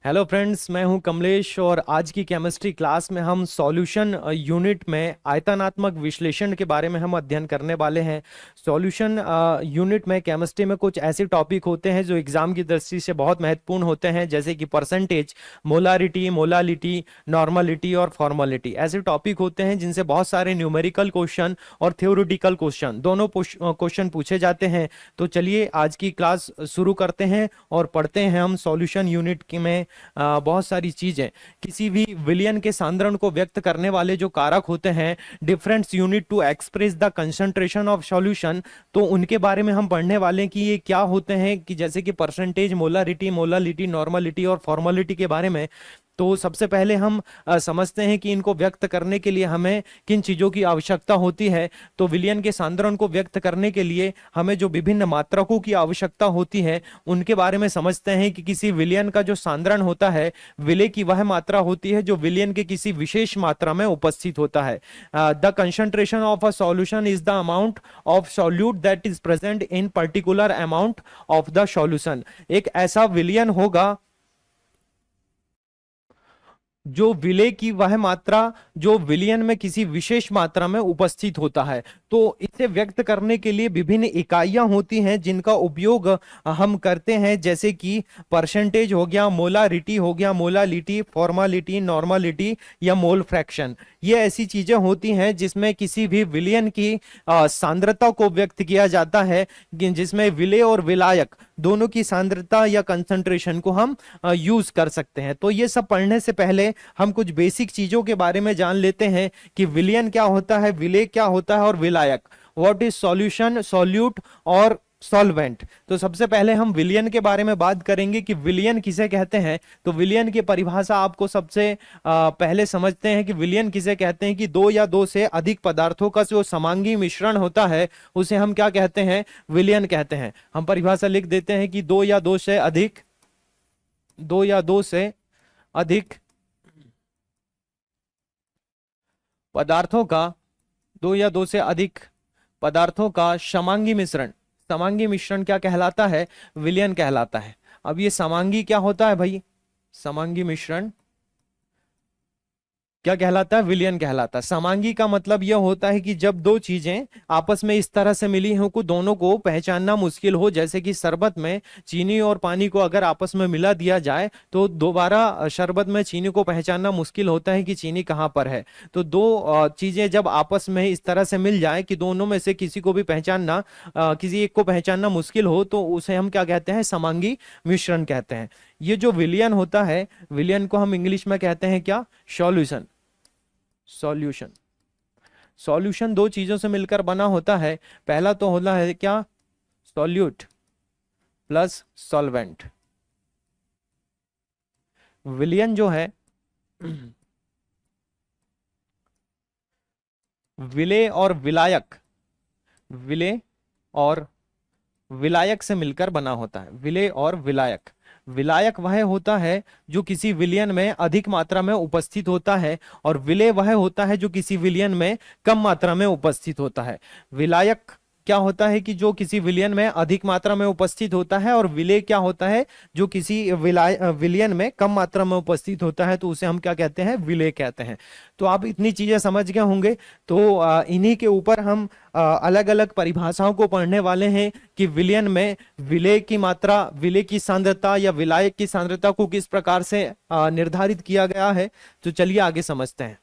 Hello friends, मैं हूं कमलेश और आज की केमिस्ट्री क्लास में हम सॉल्यूशन यूनिट में आयतनात्मक विश्लेषण के बारे में हम अध्ययन करने वाले हैं। सॉल्यूशन यूनिट में केमिस्ट्री में कुछ ऐसे टॉपिक होते हैं जो एग्जाम की दृष्टि से बहुत महत्वपूर्ण होते हैं, जैसे कि परसेंटेज, मोलारिटी, मोलालिटी, नॉर्मलिटी और फॉर्मलिटी। ऐसे टॉपिक होते हैं जिनसे बहुत सारे न्यूमेरिकल क्वेश्चन और थ्योरेटिकल क्वेश्चन दोनों क्वेश्चन पूछे जाते हैं। तो चलिए आज की क्लास शुरू करते हैं और पढ़ते हैं हम सॉल्यूशन यूनिट में बहुत सारी चीजें। किसी भी विलयन के सांद्रण को व्यक्त करने वाले जो कारक होते हैं, difference unit to express the concentration of solution, तो उनके बारे में हम पढ़ने वाले हैं कि ये क्या होते हैं, कि जैसे कि परसेंटेज, मोलारिटी, मोलालिटी, नॉर्मलिटी और फॉर्मलिटी के बारे में। तो सबसे पहले हम समझते हैं कि इनको व्यक्त करने के लिए हमें किन चीजों की आवश्यकता होती है। तो विलयन के सांद्रण को व्यक्त करने के लिए हमें जो विभिन्न मात्रकों की आवश्यकता होती है उनके बारे में समझते हैं कि किसी विलयन का जो सांद्रण होता है, विलय की वह मात्रा होती है जो विलयन के किसी विशेष मात्रा में उपस्थित होता है। The concentration of a solution is the amount of solute that is present in particular amount of the solution. एक ऐसा विलयन होगा जो विलय की वह मात्रा जो विलयन में किसी विशेष मात्रा में उपस्थित होता है। तो इसे व्यक्त करने के लिए विभिन्न इकाइयां होती हैं जिनका उपयोग हम करते हैं, जैसे कि परसेंटेज हो गया, मोलारिटी हो गया, मोलालिटी, फॉर्मालिटी, नॉर्मलिटी या मोल फ्रैक्शन। ये ऐसी चीजें होती हैं जिसमें किसी भी विलयन की सांद्रता को व्यक्त किया जाता है, जिसमें विलय और विलायक दोनों की सांद्रता या कंसंट्रेशन को हम यूज कर सकते हैं। तो ये सब पढ़ने से पहले हम कुछ बेसिक चीजों के बारे में जान लेते हैं कि विलयन क्या होता है, विलय क्या होता है और विलायक, व्हाट इज सॉल्यूशन, सॉल्यूट और सॉल्वेंट। तो सबसे पहले हम विलयन के बारे में बात करेंगे कि विलयन किसे कहते हैं। तो विलयन की परिभाषा आपको सबसे पहले समझते हैं कि विलयन किसे कहते हैं कि दो या दो से अधिक पदार्थों का जो समांगी मिश्रण होता है उसे हम क्या कहते हैं, विलयन कहते हैं। हम परिभाषा लिख देते हैं कि दो या दो से अधिक पदार्थों का दो या दो से अधिक पदार्थों का समांगी मिश्रण क्या कहलाता है, विलयन कहलाता है। अब ये समांगी क्या होता है भाई, समांगी मिश्रण क्या कहलाता है, विलयन कहलाता है। समांगी का मतलब यह होता है कि जब दो चीजें आपस में इस तरह से मिली हो कि दोनों को पहचानना मुश्किल हो, जैसे कि शरबत में चीनी और पानी को अगर आपस में मिला दिया जाए तो दोबारा शरबत में चीनी को पहचानना मुश्किल होता है कि चीनी कहाँ पर है। तो दो चीजें जब आपस में इस तरह से मिल जाए कि दोनों में से किसी को भी पहचानना, किसी एक को पहचानना मुश्किल हो, तो उसे हम क्या कहते हैं, समांगी मिश्रण कहते हैं। ये जो विलयन होता है, विलयन को हम इंग्लिश में कहते हैं क्या, सॉल्यूशन। सॉल्यूशन दो चीजों से मिलकर बना होता है। पहला तो होता है क्या, सॉल्यूट प्लस सॉल्वेंट। विलयन जो है विलय और विलायक से मिलकर बना होता है। विलय और विलायक वह होता है जो किसी विलयन में अधिक मात्रा में उपस्थित होता है, और विलय वह होता है जो किसी विलयन में कम मात्रा में उपस्थित होता है। विलायक क्या होता है कि जो किसी विलयन में अधिक मात्रा में उपस्थित होता है, और विलय क्या होता है जो किसी विलयन में कम मात्रा में उपस्थित होता है, तो उसे हम क्या कहते हैं, विलय कहते हैं। तो आप इतनी चीजें समझ गए होंगे। तो इन्हीं के ऊपर हम अलग अलग परिभाषाओं को पढ़ने वाले हैं कि विलयन में विलय की मात्रा, विलय की सांद्रता या विलायक की सांद्रता को किस प्रकार से निर्धारित किया गया है। तो चलिए आगे समझते हैं।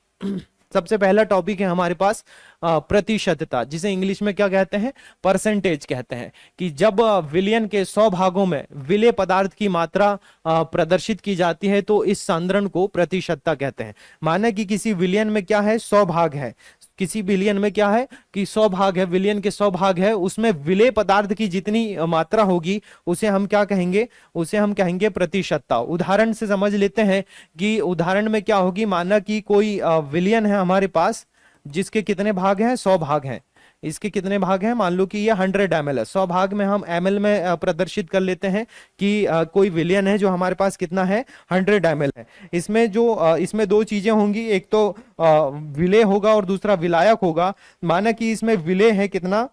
सबसे पहला टॉपिक है हमारे पास प्रतिशतता, जिसे इंग्लिश में क्या कहते हैं, परसेंटेज कहते हैं। कि जब विलयन के 100 भागों में विलय पदार्थ की मात्रा प्रदर्शित की जाती है तो इस सांद्रण को प्रतिशतता कहते हैं। माना कि किसी विलयन में क्या है, 100 भाग है, किसी विलयन में क्या है कि 100 भाग है, विलयन के 100 भाग है, उसमें विलय पदार्थ की जितनी मात्रा होगी उसे हम क्या कहेंगे, उसे हम कहेंगे प्रतिशतता। उदाहरण से समझ लेते हैं कि उदाहरण में क्या होगी। माना कि कोई विलयन है हमारे पास जिसके कितने भाग हैं, 100 भाग हैं। इसके कितने भाग हैं, मान लो कि ये 100 ml है। 100 भाग में हम ml में प्रदर्शित कर लेते हैं कि कोई विलयन है जो हमारे पास कितना है, 100 ml है। इसमें दो चीजें होंगी, एक तो विलय होगा और दूसरा विलायक होगा। माना कि इसमें विलय है कितना,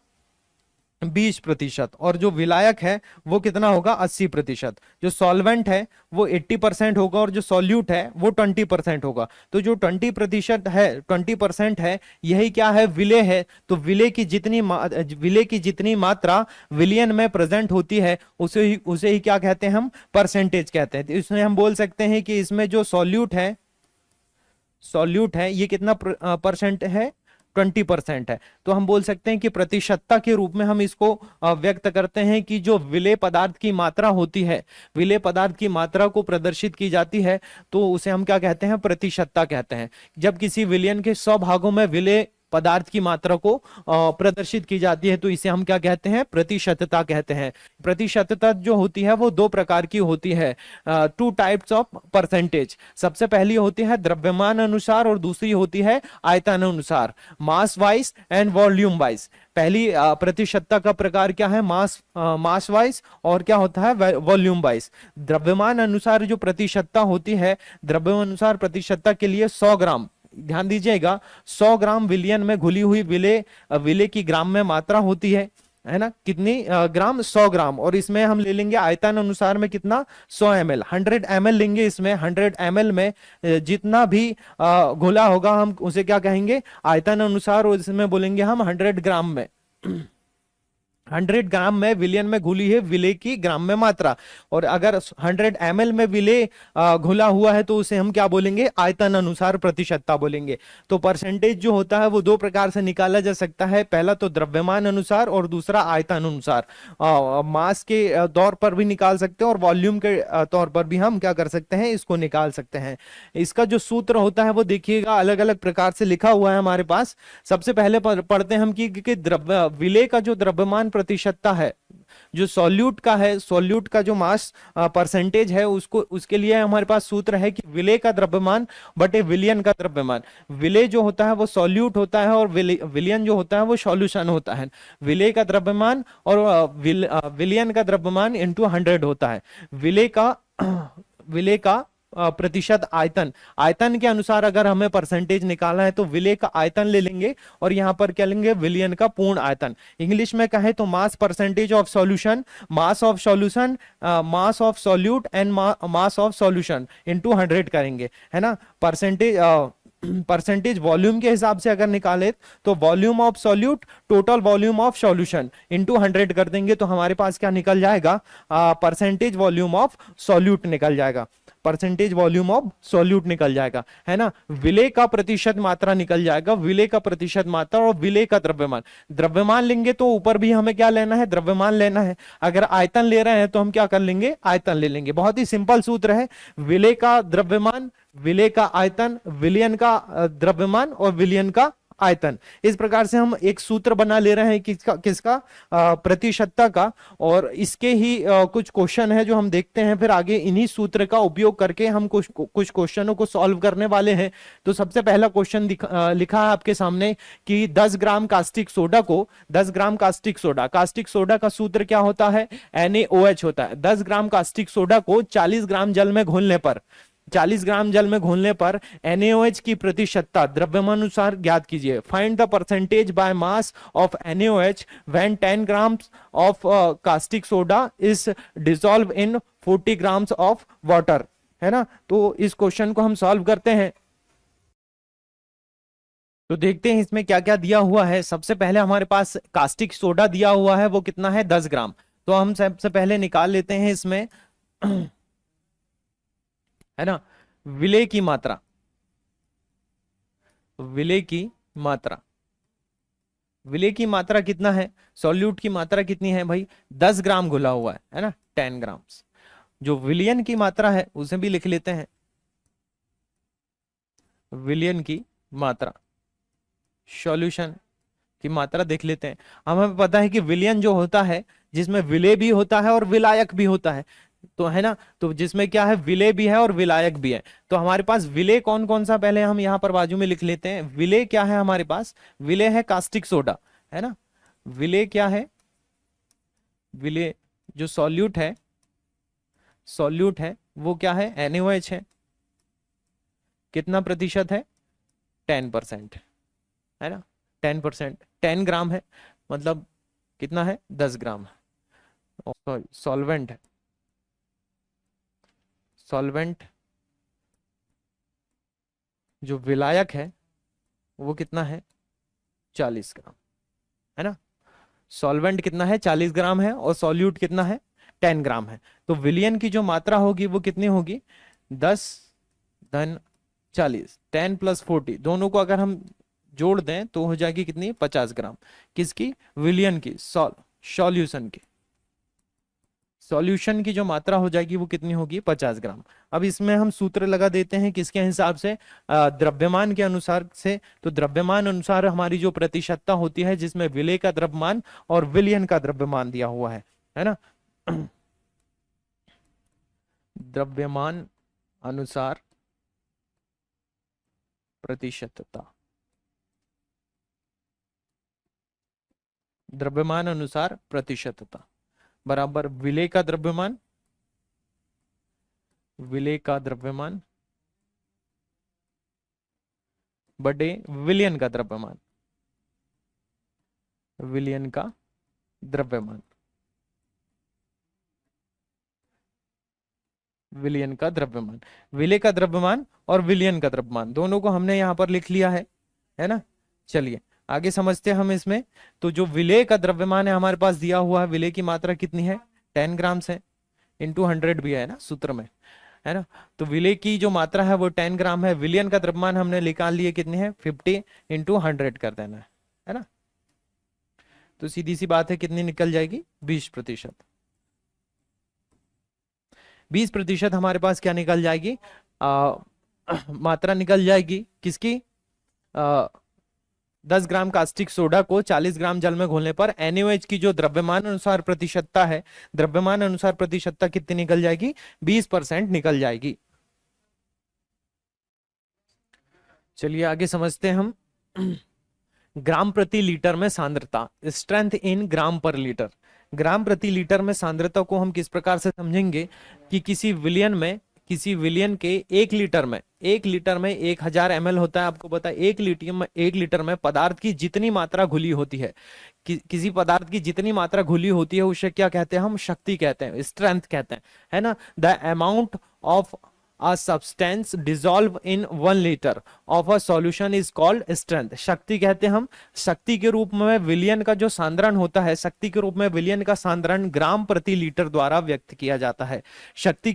20%। और जो विलायक है वो कितना होगा? 80%। जो सॉल्वेंट है वो 80% होगा और जो सॉल्यूट है वो 20% होगा। तो जो 20% है, 20% है, यही क्या है? विलेय है। तो विलेय की जितनी मात्रा विलियन में प्रेजेंट होती है उसे ही क्या कहते हैं? हम परसेंटेज कहते हैं। तो इसमें हम बोल सकते हैं कि इसमें जो सॉल्यूट है ये कितना परसेंट है? 20% है। तो हम बोल सकते हैं कि प्रतिशतता के रूप में हम इसको व्यक्त करते हैं कि जो विलेय पदार्थ की मात्रा होती है, विलेय पदार्थ की मात्रा को प्रदर्शित की जाती है, तो उसे हम क्या कहते हैं? प्रतिशतता कहते हैं। जब किसी विलियन के 100 भागों में विलेय पदार्थ की मात्रा को प्रदर्शित की जाती है तो इसे हम क्या कहते हैं? प्रतिशतता कहते हैं। प्रतिशतता जो होती है वो दो प्रकार की होती है, टू टाइप्स ऑफ परसेंटेज। सबसे पहली होती है द्रव्यमान अनुसार और दूसरी होती है आयतन अनुसार, मास वाइज एंड वॉल्यूम वाइज। पहली प्रतिशतता का प्रकार क्या है? मास वाइज, और क्या होता है? Volume wise. द्रव्यमान अनुसार जो प्रतिशतता होती है, द्रव्यमान अनुसार प्रतिशतता के लिए 100 ग्राम, ध्यान दीजिएगा, 100 ग्राम विलियन में घुली हुई विलेय की ग्राम में मात्रा होती है ना? कितनी ग्राम? 100 ग्राम। और इसमें हम ले लेंगे आयतन अनुसार में कितना? 100 ml, 100 ml लेंगे। इसमें 100 ml में जितना भी घुला होगा हम उसे क्या कहेंगे? आयतन अनुसार। और इसमें बोलेंगे हम 100 ग्राम में 100 ग्राम में विलियन में घुली है विलेय की ग्राम में मात्रा। और अगर 100 ml में विलेय घुला हुआ है तो उसे हम क्या बोलेंगे? आयतन अनुसार प्रतिशतता बोलेंगे। तो परसेंटेज जो होता है वो दो प्रकार से निकाला जा सकता है, पहला तो द्रव्यमान अनुसार और दूसरा आयतन अनुसार। मास के तौर पर भी निकाल सकते हैं और वॉल्यूम के तौर पर भी हम क्या कर सकते हैं? इसको निकाल सकते हैं। इसका जो सूत्र होता है वो देखिएगा अलग अलग प्रकार से लिखा हुआ है हमारे पास। सबसे पहले पढ़ते हैं हम कि विलेय का जो द्रव्यमान प्रतिशतता है, जो सॉल्यूट का है, सॉल्यूट का जो मास परसेंटेज है, उसके लिए हमारे पास सूत्र है कि विलेय का द्रव्यमान बटे विलियन का द्रव्यमान। विलेय जो होता है वो सॉल्यूट होता है और विलियन जो होता है वो सॉल्यूशन होता है। विलेय का द्रव्यमान और विलियन का द्रव्यमान इंटू 100 होता है। विलेय का प्रतिशत आयतन, आयतन के अनुसार अगर हमें परसेंटेज निकालना है तो विलेय का आयतन ले लेंगे और यहां पर क्या लेंगे? विलियन का पूर्ण आयतन। इंग्लिश में कहे तो mass percentage of solution, mass of solution, mass of solute and mass of solution into 100 करेंगे, है ना? परसेंटेज वॉल्यूम के हिसाब से अगर निकाले तो volume of solute total volume of solution into 100 कर देंगे तो हमारे पास क्या निकल जाएगा? परसेंटेज वॉल्यूम ऑफ सॉल्यूट निकल जाएगा, परसेंटेज वॉल्यूम ऑफ सॉल्यूट निकल जाएगा, है ना? विलेय का प्रतिशत मात्रा निकल जाएगा, विलेय का प्रतिशत मात्रा और विलेय का द्रव्यमान। द्रव्यमान लेंगे तो ऊपर भी हमें क्या लेना है? द्रव्यमान लेना है। अगर आयतन ले रहे हैं तो हम क्या कर लेंगे? आयतन ले लेंगे। बहुत ही सिंपल सूत्र है, विलेय का द्रव्यमान, विलेय का आयतन, विलियन का द्रव्यमान और विलियन का आयतन। इस प्रकार से हम एक सूत्र बना ले रहे हैं किसका? प्रतिशतता का। और इसके ही कुछ क्वेश्चन है जो हम देखते हैं, फिर आगे इन्हीं सूत्र का उपयोग करके हम कुछ क्वेश्चनों को सॉल्व करने वाले हैं। तो सबसे पहला क्वेश्चन लिखा है आपके सामने कि 10 ग्राम कास्टिक सोडा को, 10 ग्राम कास्टिक सोडा का सूत्र क्या होता है? NaOH होता है। 10 ग्राम कास्टिक सोडा को 40 ग्राम जल में घोलने पर, 40 ग्राम जल में घोलने पर NaOH की प्रतिशतता द्रव्यमान अनुसार ज्ञात कीजिए। Find the percentage by mass of NaOH when 10 grams of caustic soda is dissolve in 40 grams of water, है ना? तो इस क्वेश्चन को हम सॉल्व करते हैं। तो देखते हैं इसमें क्या क्या दिया हुआ है। सबसे पहले हमारे पास कास्टिक सोडा दिया हुआ है, वो कितना है? 10 ग्राम। तो हम सबसे पहले निकाल लेते हैं इसमें है ना, विलेय की मात्रा, विलेय की मात्रा, विलेय की मात्रा कितना है? सॉल्यूट की मात्रा कितनी है भाई? 10 ग्राम घुला हुआ है ना, 10 ग्राम। जो विलियन की मात्रा है उसे भी लिख लेते हैं, विलियन की मात्रा, सॉल्यूशन की मात्रा देख लेते हैं। हमें पता है कि विलियन जो होता है जिसमें विलेय भी होता है और विलायक भी होता है, तो है ना? तो जिसमें क्या है? विलेय भी है और विलायक भी है। तो हमारे पास विलेय कौन कौन सा, पहले हम यहां पर बाजू में लिख लेते हैं। विलेय क्या है हमारे पास? विलेय है कास्टिक सोडा, है ना? विलेय क्या है? विलेय जो सॉल्यूट है, सॉल्यूट है वो क्या है? NaOH है। कितना प्रतिशत है? 10%, है ना? 10%, 10 ग्राम है, मतलब कितना है 10 ग्राम है। सॉरी सॉल्वेंट है, सॉल्वेंट जो विलायक है वो कितना है 40 ग्राम, है ना। सॉल्वेंट कितना है 40 ग्राम है और सॉल्यूट कितना है 10 ग्राम है। तो विलियन की जो मात्रा होगी वो कितनी होगी 10 धन 40, 10 प्लस 40 दोनों को अगर हम जोड़ दें तो हो जाएगी कितनी 50 ग्राम। किसकी विलियन की सॉल्यूशन की, सॉल्यूशन की जो मात्रा हो जाएगी वो कितनी होगी 50 ग्राम। अब इसमें हम सूत्र लगा देते हैं किसके हिसाब से द्रव्यमान के अनुसार से। तो द्रव्यमान अनुसार हमारी जो प्रतिशतता होती है जिसमें विलेय का द्रव्यमान और विलियन का द्रव्यमान दिया हुआ है ना। द्रव्यमान अनुसार प्रतिशतता, द्रव्यमान अनुसार प्रतिशतता बराबर विलेय का द्रव्यमान, विलेय का द्रव्यमान बटे विलियन का द्रव्यमान, विलियन का द्रव्यमान, विलियन का द्रव्यमान। विलेय का द्रव्यमान और विलियन का द्रव्यमान दोनों को हमने यहां पर लिख लिया है ना। चलिए आगे समझते हैं हम इसमें। तो जो विलेय का द्रव्यमान है हमारे पास दिया हुआ है, विलेय की मात्रा कितनी है 10 ग्राम से, इंटू 100 भी है ना सूत्र में, है ना। तो विलेय की जो मात्रा है वो 10 ग्राम है। विलियन का द्रव्यमान हमने निकाल लिए कितने है 50 इंटू 100 कर देना है ना। तो सीधी सी बात है कितनी निकल जाएगी 20%। 20% हमारे पास क्या निकल जाएगी मात्रा निकल जाएगी किसकी 10 ग्राम कास्टिक सोडा को 40 ग्राम जल में घोलने पर NaOH की जो द्रव्यमान अनुसार प्रतिशतता है, द्रव्यमान अनुसार प्रतिशतता कितनी निकल जाएगी 20% निकल जाएगी। चलिए आगे समझते हैं हम। ग्राम प्रति लीटर में सांद्रता, स्ट्रेंथ इन ग्राम पर लीटर। ग्राम प्रति लीटर में सांद्रता को हम किस प्रकार से समझेंगे कि किसी विलियन के 1 लीटर में 1000 ml होता है। आपको पता है 1 लीटर में पदार्थ की जितनी मात्रा घुली होती है, किसी पदार्थ की जितनी मात्रा घुली होती है उसे क्या कहते हैं हम शक्ति कहते हैं, स्ट्रेंथ कहते हैं, है ना। The amount of a substance dissolve in 1 liter of a solution is called strength। शक्ति कहते हैं हम। शक्ति के रूप में विलियन का जो सांद्रण होता है, शक्ति के रूप में विलियन का सांद्रण ग्राम प्रति लीटर द्वारा व्यक्त किया जाता है। शक्ति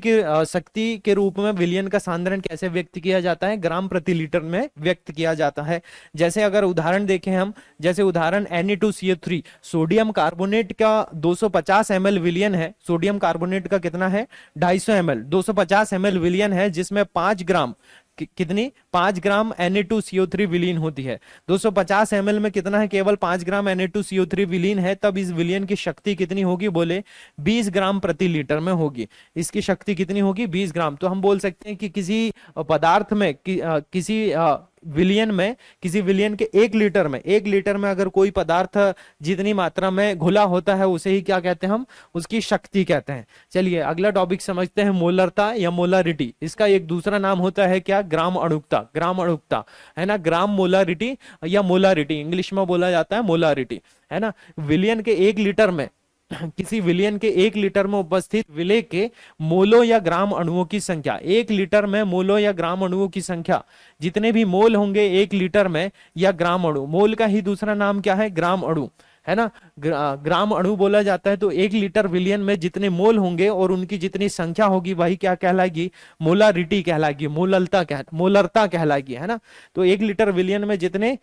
के रूप में विलियन का सांद्रण कैसे व्यक्त किया जाता है ग्राम प्रति लीटर में व्यक्त किया जाता है। जैसे अगर उदाहरण देखें हम, जैसे उदाहरण Na2CO3 सोडियम कार्बोनेट का 250 ml विलियन है। सोडियम कार्बोनेट का कितना है 250 ml, 250 ml विलियन है जिसमें 5 ग्राम कितनी 5 ग्राम Na2CO3 विलीन होती है। 250 ml में कितना है केवल 5 ग्राम Na2CO3 विलीन है। तब इस विलियन की शक्ति कितनी होगी बोले 20 ग्राम प्रति लीटर में होगी। इसकी शक्ति कितनी होगी 20 ग्राम। तो हम बोल सकते हैं कि किसी पदार्थ में किसी विलियन के 1 लीटर में अगर कोई पदार्थ जितनी मात्रा में घुला होता है उसे ही क्या कहते हैं हम उसकी शक्ति कहते हैं। चलिए अगला टॉपिक समझते हैं मोलरता या मोलारिटी। इसका एक दूसरा नाम होता है क्या ग्राम अणुकता, ग्राम अणुकता है ना। ग्राम मोलारिटी या मोलारिटी इंग्लिश में बोला जाता है मोलारिटी, है ना। विलियन के 1 लीटर में किसी विलियन के 1 लीटर में उपस्थित विलेय के मोलों या ग्राम अणुओं की संख्या, 1 लीटर में मोलों या ग्राम अणुओं की संख्या, जितने भी मोल होंगे 1 लीटर में या ग्राम अणु, मोल का ही दूसरा नाम क्या है ग्राम अणु, है ना। ग्राम अणु बोला जाता है। तो 1 लीटर विलियन में जितने मोल होंगे और उनकी जितनी संख्या होगी वही क्या कहलाएगी मोलारिटी कहलाएगी, मोलरता कहलाएगी, है ना। तो 1 लीटर विलियन में जितने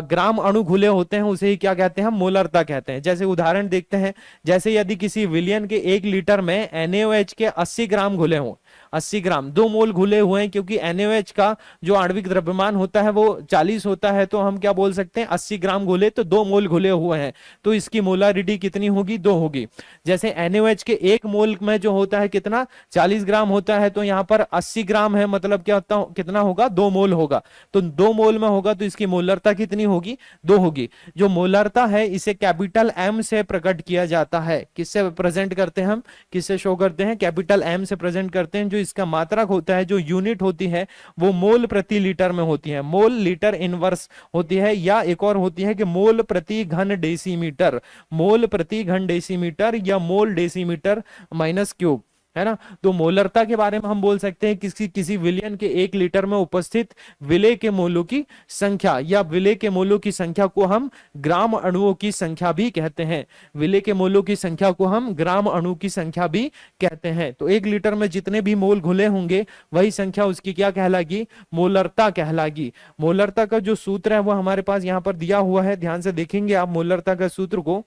ग्राम अणु घुले होते हैं उसे ही क्या कहते हैं हम मोलरता कहते हैं। जैसे उदाहरण देखते हैं, जैसे यदि किसी विलियन के 1 लीटर में NaOH के 80 ग्राम घुले हों, 80 ग्राम 2 मोल घुले हुए हैं, क्योंकि NaOH का जो आणविक द्रव्यमान होता है वो 40 होता है, तो हम क्या बोल सकते हैं 80 ग्राम घुले तो 2 मोल घुले हुए हैं, तो इसकी मोलारिटी कितनी होगी 2 होगी। जैसे NaOH के 1 मोल में जो होता है कितना 40 ग्राम होता है, तो यहाँ पर 80 ग्राम है, मतलब क्या होता कितना होगा 2 मोल होगा। तो 2 मोल में होगा तो इसकी मोलरता कितनी होगी 2 होगी। जो मोलरता है इसे कैपिटल M से प्रकट किया जाता है। किससे प्रेजेंट करते हैं हम, किससे शो करते हैं कैपिटल M से प्रेजेंट करते हैं। जो इसका मात्रक होता है, जो यूनिट होती है वो मोल प्रति लीटर में होती है, मोल लीटर इनवर्स होती है, या एक और होती है कि मोल प्रति घन घन डेसीमीटर, मोल प्रति घन डेसीमीटर या मोल डेसीमीटर माइनस क्यूब, है ना। तो मोलरता के बारे में हम बोल सकते हैं किसी किसी विलयन के 1 लीटर में उपस्थित विलेय के मोलों की संख्या, या विलेय के मोलों की संख्या को हम ग्राम अणुओं की संख्या भी कहते हैं। विलेय के मोलों की संख्या को हम ग्राम अणु की संख्या भी कहते हैं। तो 1 लीटर में जितने भी मोल घुले होंगे वही संख्या उसकी क्या कहलागी, मोलरता कहलागी। मोलरता का जो सूत्र है वो हमारे पास यहाँ पर दिया हुआ है, ध्यान से देखेंगे आप मोलरता का सूत्र को।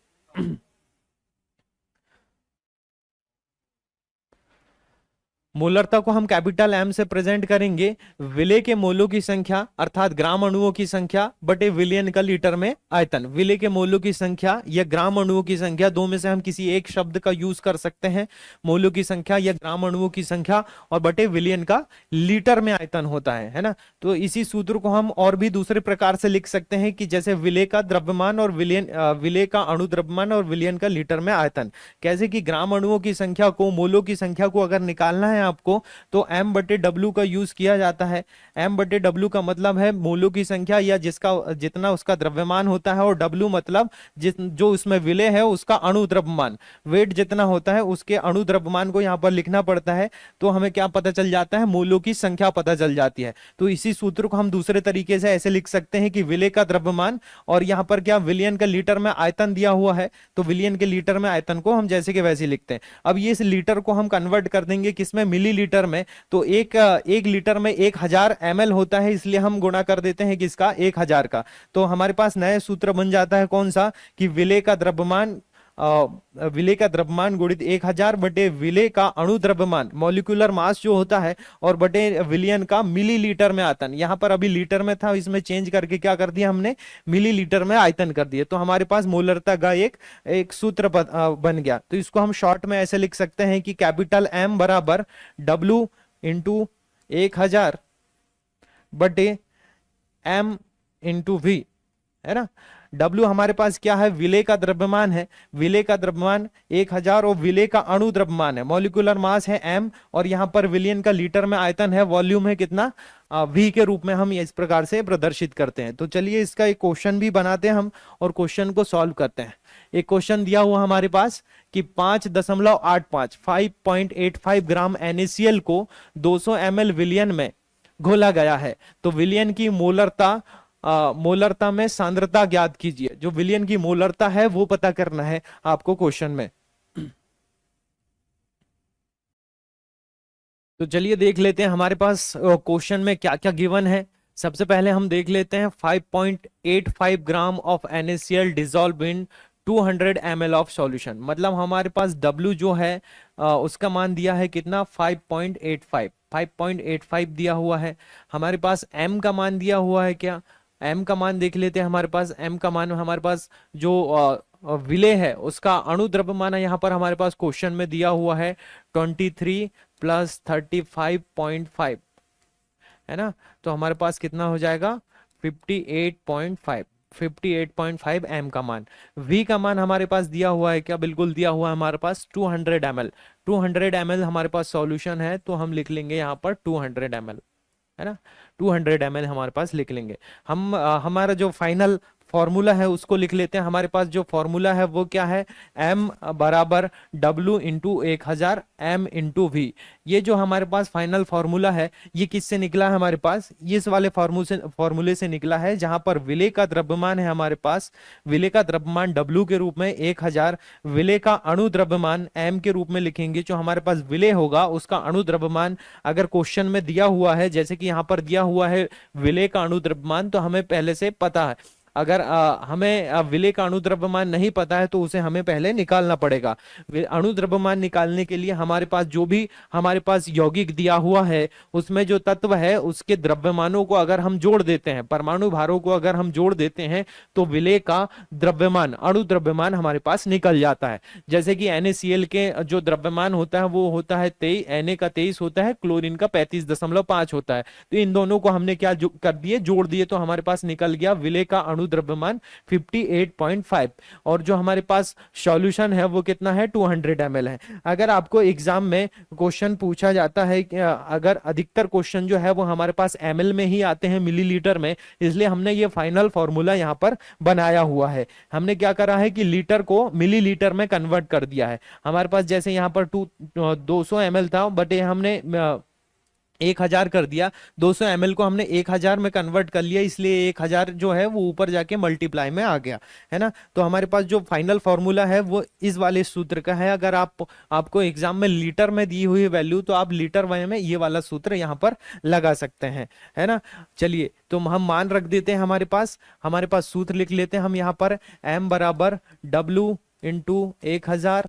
मोलरता को हम कैपिटल एम से प्रेजेंट करेंगे, विलेय के मोलों की संख्या अर्थात ग्राम अणुओं की संख्या बटे विलियन का लीटर में आयतन। विलेय के मोलों की संख्या या ग्राम अणुओं की संख्या, दो में से हम किसी एक शब्द का यूज कर सकते हैं। मोलों की संख्या या ग्राम अणुओं की संख्या और बटे विलियन का लीटर में आयतन होता है ना। तो इसी सूत्र को हम और भी दूसरे प्रकार से लिख सकते हैं कि जैसे विलेय का द्रव्यमान और विलेय का अणु द्रव्यमान और विलियन का लीटर में आयतन। कैसे कि ग्राम अणुओं की संख्या को, मोलों की संख्या को अगर निकालना है आपको तो m बटे डब्ल्यू का यूज किया जाता है। m बटे डब्ल्यू का मतलब है मोलों की संख्या या जिसका जितना उसका द्रव्यमान होता है, और w मतलब जो उसमें विलेय है उसका अणु द्रव्यमान, वेट जितना होता है उसके अणु द्रव्यमान को यहाँ पर लिखना पड़ता है। तो हमें क्या पता चल जाता है, मोलों की संख्या पता चल जाती है। तो इसी सूत्र को हम दूसरे तरीके से ऐसे लिख सकते हैं कि विलेय का द्रव्यमान और यहाँ पर क्या विलियन का लीटर में आयतन दिया हुआ है, तो विलियन के लीटर में आयतन को हम जैसे के वैसे लिखते हैं। अब ये इस लीटर को हम कन्वर्ट कर देंगे किसमें, मिलीलीटर में। तो एक लीटर में 1000 ml होता है, इसलिए हम गुणा कर देते हैं किसका, 1000 का। तो हमारे पास नया सूत्र बन जाता है कौन सा, कि विलेय का द्रव्यमान गुणित 1000 बटे विलेय का अणु द्रव्यमान, मॉलिक्यूलर मास जो होता है, और बटे विलियन का मिलीलीटर में आयतन। यहां पर अभी लीटर में था, इसमें चेंज करके क्या कर दिया हमने, मिलीलीटर में आयतन कर दिया। तो हमारे पास मोलरता का एक सूत्र बन गया। तो इसको हम शॉर्ट में ऐसे लिख सकते हैं कि कैपिटल M बराबर W इंटू 1000 बटे M इंटू V, है ना। W हमारे पास क्या है, विलेय का द्रव्यमान है, विलेय का द्रव्यमान 1000 और विलेय का अणु द्रव्यमान है, मॉलिक्यूलर मास है M, और यहाँ पर विलियन का लीटर में आयतन है, वॉल्यूम है कितना, V के रूप में हम इस प्रकार से प्रदर्शित करते हैं। तो चलिए इसका एक क्वेश्चन भी बनाते हैं हम और क्वेश्चन को सॉल्व करते हैं। एक क्वेश्चन दिया हुआ हमारे पास कि 5.85 ग्राम NaCl को 200 ml विलियन में घोला गया है। तो विलियन की मोलरता में सांद्रता ज्ञात कीजिए। जो विलियन की मोलरता है वो पता करना है आपको क्वेश्चन में। तो चलिए देख लेते हैं हमारे पास क्वेश्चन में क्या क्या गिवन है। सबसे पहले हम देख लेते हैं 5.85 gram of NaCl dissolve in 200 ml of solution. मतलब हमारे पास W जो है उसका मान दिया है कितना, 5.85 दिया हुआ है। हमारे पास M का मान दिया हुआ है, क्या M का मान देख लेते हैं। हमारे पास M का मान, हमारे पास जो विलेय है उसका अणु द्रव्यमान यहाँ पर हमारे पास क्वेश्चन में दिया हुआ है 23 + 35.5, है ना। तो हमारे पास कितना हो जाएगा, 58.5 M का मान। V का मान हमारे पास दिया हुआ है, क्या बिल्कुल दिया हुआ है हमारे पास 200 ml। 200 ml हमारे पास सॉल्यूशन है, तो हम लिख लेंगे यहाँ पर 200 ml, है ना। 200 ml हमारे पास लिख लेंगे हम। हमारा जो फाइनल फॉर्मूला है उसको लिख लेते हैं। हमारे पास जो फॉर्मूला है वो क्या है, M बराबर W into 1000 M into V। ये जो हमारे पास फाइनल फॉर्मूला है ये किससे निकला है हमारे पास, ये इस वाले फॉर्मूले से निकला है, जहां पर विलेय का द्रव्यमान है हमारे पास, विलेय का द्रव्यमान W के रूप में 1000, विलेय का अणु द्रव्यमान M के रूप में लिखेंगे। जो हमारे पास विलेय होगा उसका अणु द्रव्यमान अगर क्वेश्चन में दिया हुआ है, जैसे कि यहाँ पर दिया हुआ है विलेय का अणु द्रव्यमान, तो हमें पहले से पता है। अगर हमें विलेय का अणु द्रव्यमान नहीं पता है तो उसे हमें पहले निकालना पड़ेगा। अणु द्रव्यमान निकालने के लिए हमारे पास जो भी हमारे पास यौगिक दिया हुआ है उसमें जो तत्व है उसके द्रव्यमानों को अगर हम जोड़ देते हैं, परमाणु भारों को अगर हम जोड़ देते हैं, तो विलेय का द्रव्यमान, अणु द्रव्यमान हमारे पास निकल जाता है। जैसे कि NaCl के जो द्रव्यमान होता है वो होता है 23, Na का 23 होता है, क्लोरीन का 35.5 होता है। तो इन दोनों को हमने क्या कर दिए, जोड़ दिए, तो हमारे पास निकल गया विलेय का अणु अणु द्रव्यमान 58.5 और जो हमारे पास सॉल्यूशन है वो कितना है 200 ml है। अगर आपको एग्जाम में क्वेश्चन पूछा जाता है कि अगर अधिकतर क्वेश्चन जो है वो हमारे पास ml में ही आते हैं मिलीलीटर में, इसलिए हमने ये फाइनल फॉर्मूला यहाँ पर बनाया हुआ है। हमने क्या करा है कि लीटर को मिलीलीटर में कन्वर्ट कर दिया है। हमारे पास जैसे यहाँ पर 200 ml था बट ये हमने 1000 कर दिया, 200 ml को हमने 1000 में कन्वर्ट कर लिया, इसलिए 1000 जो है वो ऊपर जाके मल्टीप्लाई में आ गया है ना। तो हमारे पास जो फाइनल फॉर्मूला है वो इस वाले सूत्र का है। अगर आपको एग्जाम में लीटर में दी हुई वैल्यू तो आप लीटर में ये वाला सूत्र यहाँ पर लगा सकते हैं, है ना। चलिए तो हम मान रख देते हैं, हमारे पास सूत्र लिख लेते हैं हम यहाँ पर, m बराबर W इंटू 1000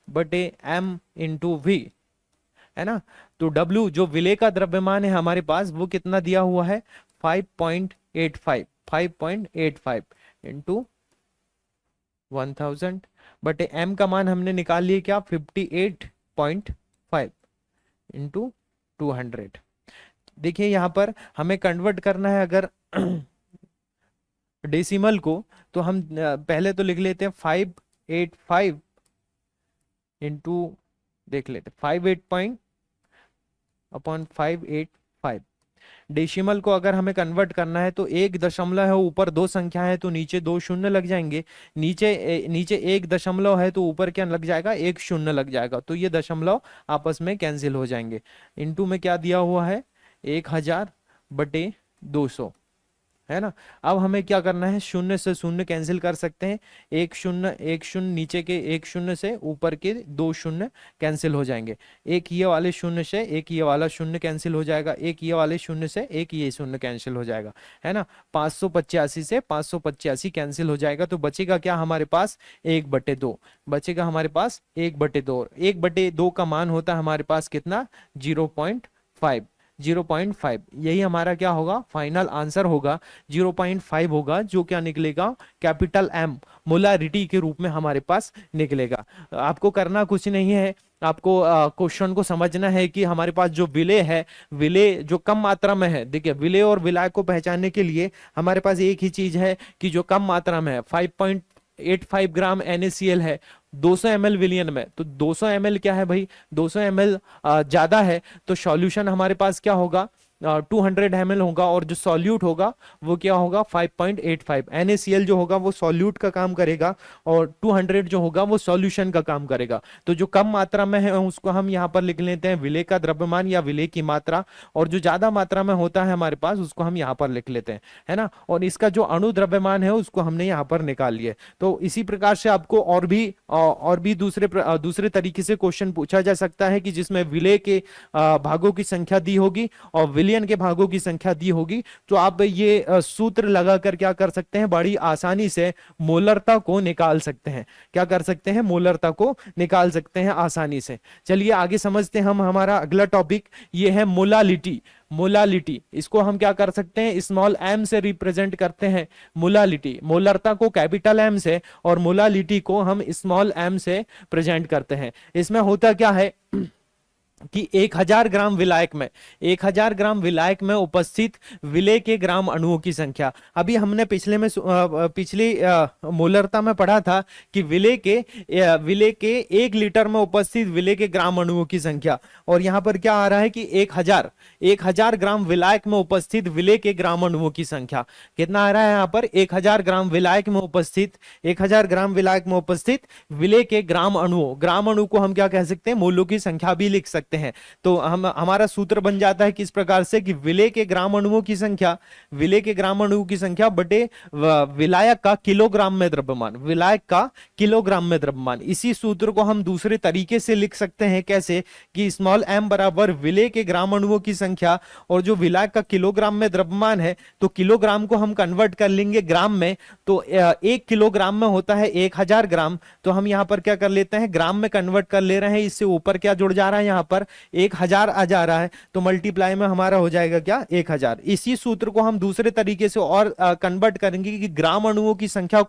बटे m इंटू V, है ना। तो W जो विलेय का द्रव्यमान है हमारे पास वो कितना दिया हुआ है 5.85 इंटू 1000 बटे m का मान हमने निकाल लिया क्या 58.5 इंटू 200। देखिए यहां पर हमें कन्वर्ट करना है अगर डेसिमल को, तो हम पहले तो लिख लेते हैं 585 इंटू देख लेते 585 डेसिमल को अगर हमें कन्वर्ट करना है तो 1 दशमलव है, ऊपर 2 संख्या है तो नीचे 2 शून्य लग जाएंगे, नीचे 1 दशमलव है तो ऊपर क्या लग जाएगा 1 शून्य लग जाएगा, तो ये दशमलव आपस में कैंसिल हो जाएंगे। इनटू में क्या दिया हुआ है 1000 बटे 200, है ना। अब हमें क्या करना है, शून्य से शून्य कैंसिल कर सकते हैं, 1 शून्य नीचे के 1 शून्य से ऊपर के 2 शून्य कैंसिल हो जाएंगे, एक ये वाले शून्य से एक ये वाला शून्य कैंसिल हो जाएगा, एक ये वाले शून्य से एक ये शून्य कैंसिल हो जाएगा, है ना। 585 से 585 कैंसिल हो जाएगा, तो बचेगा क्या हमारे पास 1/2 बचेगा हमारे पास 1/2। 1/2 का मान होता है हमारे पास कितना 0.5, यही हमारा क्या होगा फाइनल आंसर होगा 0.5 होगा, जो क्या निकलेगा कैपिटल M मोलारिटी के रूप में हमारे पास निकलेगा। आपको करना कुछ नहीं है, आपको क्वेश्चन को समझना है कि हमारे पास जो विलेय है, विलेय जो कम मात्रा में है, देखिए विलेय और विलायक को पहचानने के लिए हमारे पास एक ही चीज है कि जो कम मात्रा में है 5.85 ग्राम NaCl है 200 ml विलियन में, तो 200 ml क्या है भाई 200 ml ज्यादा है, तो सॉल्यूशन हमारे पास क्या होगा 200 ml होगा, और जो सॉल्यूट होगा वो क्या होगा 5.85। NaCl जो होगा वो सॉल्यूट का काम करेगा और 200 जो होगा वो सॉल्यूशन का काम करेगा। तो जो कम मात्रा में है उसको हम यहाँ पर लिख लेते हैं विलेय का द्रव्यमान या विलेय की मात्रा, और जो ज्यादा मात्रा में होता है हमारे पास उसको हम यहाँ पर लिख लेते हैं, है ना। और इसका जो अणु द्रव्यमान है उसको हमने यहाँ पर निकाल लिया। तो इसी प्रकार से आपको और भी दूसरे तरीके से क्वेश्चन पूछा जा सकता है कि जिसमें विलेय के भागों की संख्या दी होगी और विलयन के भागों की संख्या दी होगी, तो आप ये सूत्र लगाकर क्या कर सकते हैं, बड़ी आसानी से मोलरता को निकाल सकते हैं। क्या कर सकते हैं, मोलरता को निकाल सकते हैं आसानी से। चलिए आगे समझते हैं हम हमारा अगला टॉपिक, ये है मोलालिटी। मोलालिटी इसको हम क्या कर सकते हैं, स्मॉल m से रिप्रेजेंट करते हैं मोलालिटी, मोलरता को कैपिटल M से और मोलालिटी को हम स्मॉल m से प्रेजेंट करते हैं। इसमें होता क्या है कि 1000 ग्राम विलायक में उपस्थित विलेय के ग्राम अणुओं की संख्या, अभी हमने पिछली मोलरता में पढ़ा था कि विलेय के 1 लीटर में उपस्थित विलेय के ग्राम अणुओं की संख्या, और यहाँ पर क्या आ रहा है कि 1000 ग्राम विलायक में उपस्थित विलेय के ग्राम अणुओं की संख्या कितना आ रहा है, यहाँ पर 1000 ग्राम विलायक में उपस्थित विलेय के ग्राम अणु को हम क्या कह सकते हैं, मोलों की संख्या भी लिख सकते हैं। तो हमारा सूत्र बन जाता है किस प्रकार से कि विलेय के ग्राम अणुओं की संख्या बटे विलायक का किलोग्राम में द्रव्यमान, इसी सूत्र को हम दूसरे तरीके से लिख सकते हैं। कैसे कि स्मॉल m बराबर विलेय के ग्राम अणुओं की संख्या और जो विलायक का किलोग्राम में द्रव्यमान है, तो किलोग्राम को हम कन्वर्ट कर लेंगे ग्राम में, तो 1 किलोग्राम में होता है 1000 ग्राम, तो हम यहां पर क्या कर लेते हैं ग्राम में कन्वर्ट कर ले रहे हैं, इससे ऊपर क्या जुड़ जा रहा है यहाँ पर पर 1000 आ जा रहा है, तो मल्टीप्लाई में हमारा हो जाएगा क्या 1000। इसी सूत्र को हम दूसरे तरीके से और कन्वर्ट करेंगे कि ग्राम अणुओं की संख्या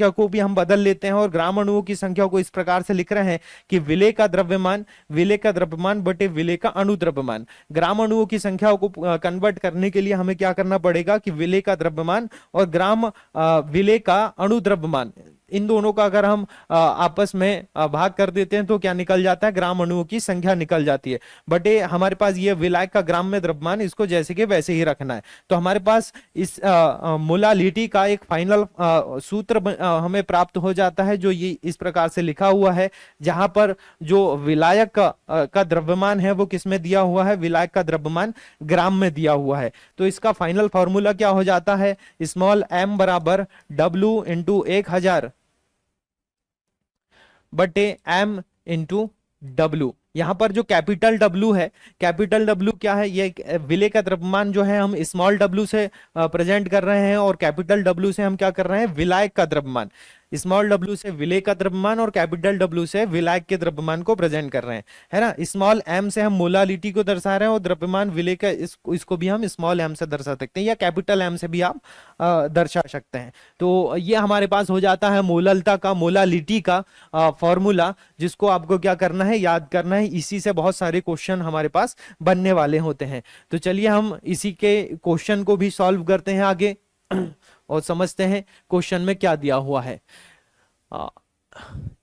को भी हम बदल लेते हैं, और ग्राम अणुओं की संख्या को इस प्रकार से लिख रहे हैं कि विलेय का द्रव्यमान बटे विलेय का अणुद्रव्यमान। ग्राम अणुओं की संख्या को कन्वर्ट करने के लिए हमें क्या करना पड़ेगा कि विलेय का द्रव्यमान और ग्राम विलेय का अणुद्रव्यमान, इन दोनों का अगर हम आपस में भाग कर देते हैं तो क्या निकल जाता है, ग्राम अणुओं की संख्या निकल जाती है। बटे हमारे पास ये विलायक का ग्राम में द्रव्यमान, इसको जैसे के वैसे ही रखना है। तो हमारे पास इस मोलालिटी का एक फाइनल सूत्र हमें प्राप्त हो जाता है, जो ये इस प्रकार से लिखा हुआ है, जहां पर जो विलायक का द्रव्यमान है वो किस में दिया हुआ है, विलायक का द्रव्यमान ग्राम में दिया हुआ है। तो इसका फाइनल फॉर्मूला क्या हो जाता है, स्मॉल m बराबर W इंटू 1000 बटे m इंटू W। यहां पर जो कैपिटल W है, कैपिटल W क्या है, ये विलेय का द्रव्यमान जो है हम स्मॉल w से प्रेजेंट कर रहे हैं, और कैपिटल W से हम क्या कर रहे हैं, विलायक का द्रव्यमान। स्मॉल w से विलेय का द्रव्यमान और कैपिटल W से विलायक के द्रव्यमान को प्रेजेंट कर रहे हैं, है ना। स्मॉल m से हम मोलालिटी को दर्शा रहे हैं, और द्रव्यमान विलेय का इसको भी हम स्मॉल m से दर्शा सकते हैं, या कैपिटल M से भी आप दर्शा सकते हैं। तो ये हमारे पास हो जाता है मोललता का, मोलालिटी का फॉर्मूला, जिसको आपको क्या करना है, याद करना है। इसी से बहुत सारे क्वेश्चन हमारे पास बनने वाले होते हैं। तो चलिए हम इसी के क्वेश्चन को भी सॉल्व करते हैं आगे और समझते हैं क्वेश्चन में क्या दिया हुआ है।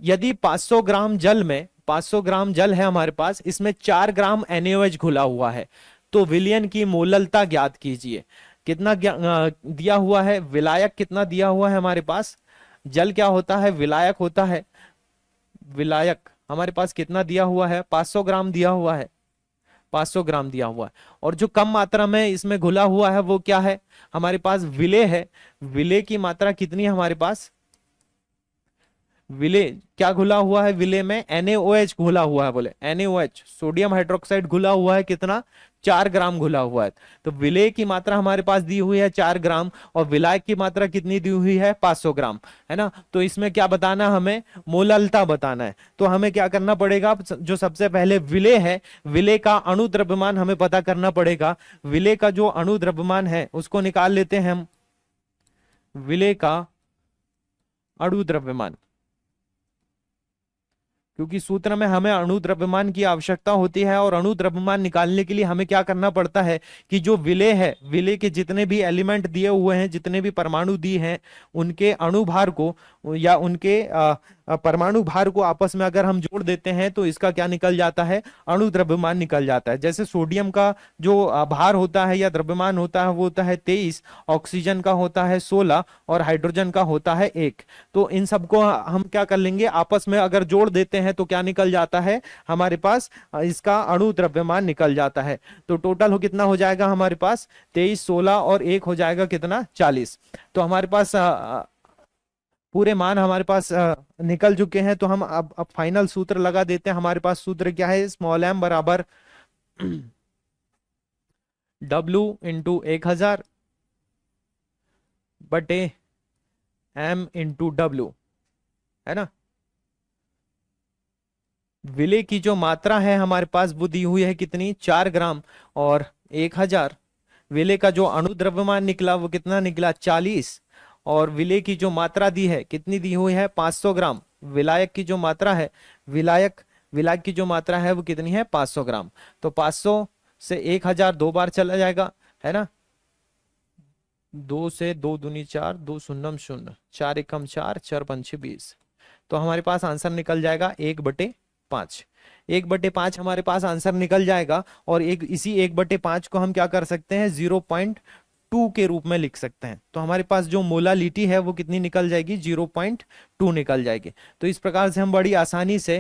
यदि 500 ग्राम जल में 500 ग्राम जल है हमारे पास, इसमें 4 ग्राम NaOH घुला हुआ है, तो विलयन की मोललता ज्ञात कीजिए। कितना दिया हुआ है, विलायक कितना दिया हुआ है हमारे पास, जल क्या होता है, विलायक होता है। विलायक हमारे पास कितना दिया हुआ है, 500 ग्राम दिया हुआ है, 500 ग्राम दिया हुआ है। और जो कम मात्रा में इसमें घुला हुआ है वो क्या है, हमारे पास विलेय है। विलेय की मात्रा कितनी है हमारे पास, विलेय क्या घुला हुआ है, विलेय में NaOH घुला हुआ है, बोले NaOH सोडियम हाइड्रोक्साइड घुला हुआ है, कितना 4 ग्राम घुला हुआ है। तो विलेय की मात्रा हमारे पास दी हुई है 4 ग्राम, और विलायक की मात्रा कितनी दी हुई है, 500 ग्राम, है ना। तो इसमें क्या बताना, हमें मोललता बताना है। तो हमें क्या करना पड़ेगा, जो सबसे पहले विलेय है, विलेय का अणु द्रव्यमान हमें पता करना पड़ेगा। विलेय का जो अणु द्रव्यमान है उसको निकाल लेते हैं हम, विलेय का अणु द्रव्यमान, क्योंकि सूत्र में हमें अणु द्रव्यमान की आवश्यकता होती है। और अणु द्रव्यमान निकालने के लिए हमें क्या करना पड़ता है कि जो विलेय है, विलेय के जितने भी एलिमेंट दिए हुए हैं, जितने भी परमाणु दिए हैं, उनके अणुभार को या उनके परमाणु भार को आपस में अगर हम जोड़ देते हैं तो इसका क्या निकल जाता है, अणु द्रव्यमान निकल जाता है। जैसे सोडियम का जो भार होता है या द्रव्यमान होता है वो होता है 23, ऑक्सीजन का होता है 16 और हाइड्रोजन का होता है 1। तो इन सबको हम क्या कर लेंगे, आपस में अगर जोड़ देते हैं तो क्या निकल जाता है, हमारे पास इसका अणु द्रव्यमान निकल जाता है। तो टोटल कितना हो जाएगा हमारे पास, 23, 16 और 1 हो जाएगा कितना, 40। तो हमारे पास पूरे मान हमारे पास निकल चुके हैं। तो हम अब फाइनल सूत्र लगा देते हैं। हमारे पास सूत्र क्या है, स्मॉल m बराबर W इंटू 1000 बटे m इंटू W, है ना। विलेय की जो मात्रा है हमारे पास वो दी हुई है कितनी, 4 ग्राम और 1000। विलेय का जो अणु द्रव्यमान निकला वो कितना निकला, 40। और विलेय की जो मात्रा दी है कितनी दी हुई है, 500 ग्राम। विलायक की जो मात्रा है, विलायक की जो मात्रा है वो कितनी है, 500 ग्राम। तो 500 से 1000 2 बार चला जाएगा, है ना। 2 से 2 दूनी 4, 2 शून्यम 0, 4 एकम 4, 4 पंचे 20। तो हमारे पास आंसर निकल जाएगा 1/5। 1/5 हमारे पास आंसर निकल जाएगा। और इसी 1/5 को हम क्या कर सकते हैं, 0.2 के रूप में लिख सकते हैं। तो हमारे पास जो मोलालिटी है वो कितनी निकल जाएगी, 0.2 निकल जाएगी। तो इस प्रकार से हम बड़ी आसानी से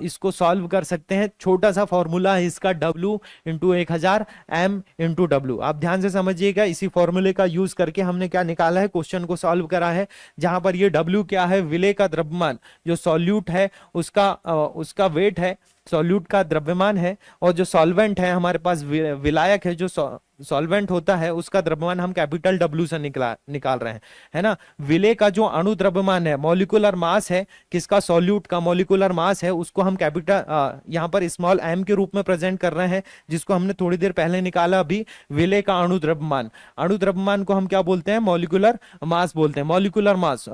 इसको सॉल्व कर सकते हैं। छोटा सा फॉर्मूला है इसका, W into 1000 M into W। आप ध्यान से समझिएगा, इसी फॉर्मूले का यूज करके हमने क्या निकाला है, क्वेश्चन को सॉल्व करा है। जहां पर ये W क्या है, विलेय का द्रव्यमान, जो सॉल्यूट है उसका वेट है, सॉल्यूट का द्रव्यमान है। और जो सॉल्वेंट है हमारे पास, विलायक है, जो सॉल्वेंट होता है उसका द्रव्यमान हम कैपिटल W से निकाल रहे हैं, है ना। विलेय का जो अणु द्रव्यमान है, मॉलिक्यूलर मास है किसका, सॉल्यूट का मॉलिक्यूलर मास है, उसको हम कैपिटल यहाँ पर स्मॉल m के रूप में प्रेजेंट कर रहे हैं, जिसको हमने थोड़ी देर पहले निकाला अभी, विलेय का अणु द्रव्यमान। अणु द्रव्यमान को हम क्या बोलते हैं, मॉलिक्यूलर मास बोलते हैं। मॉलिक्यूलर मास,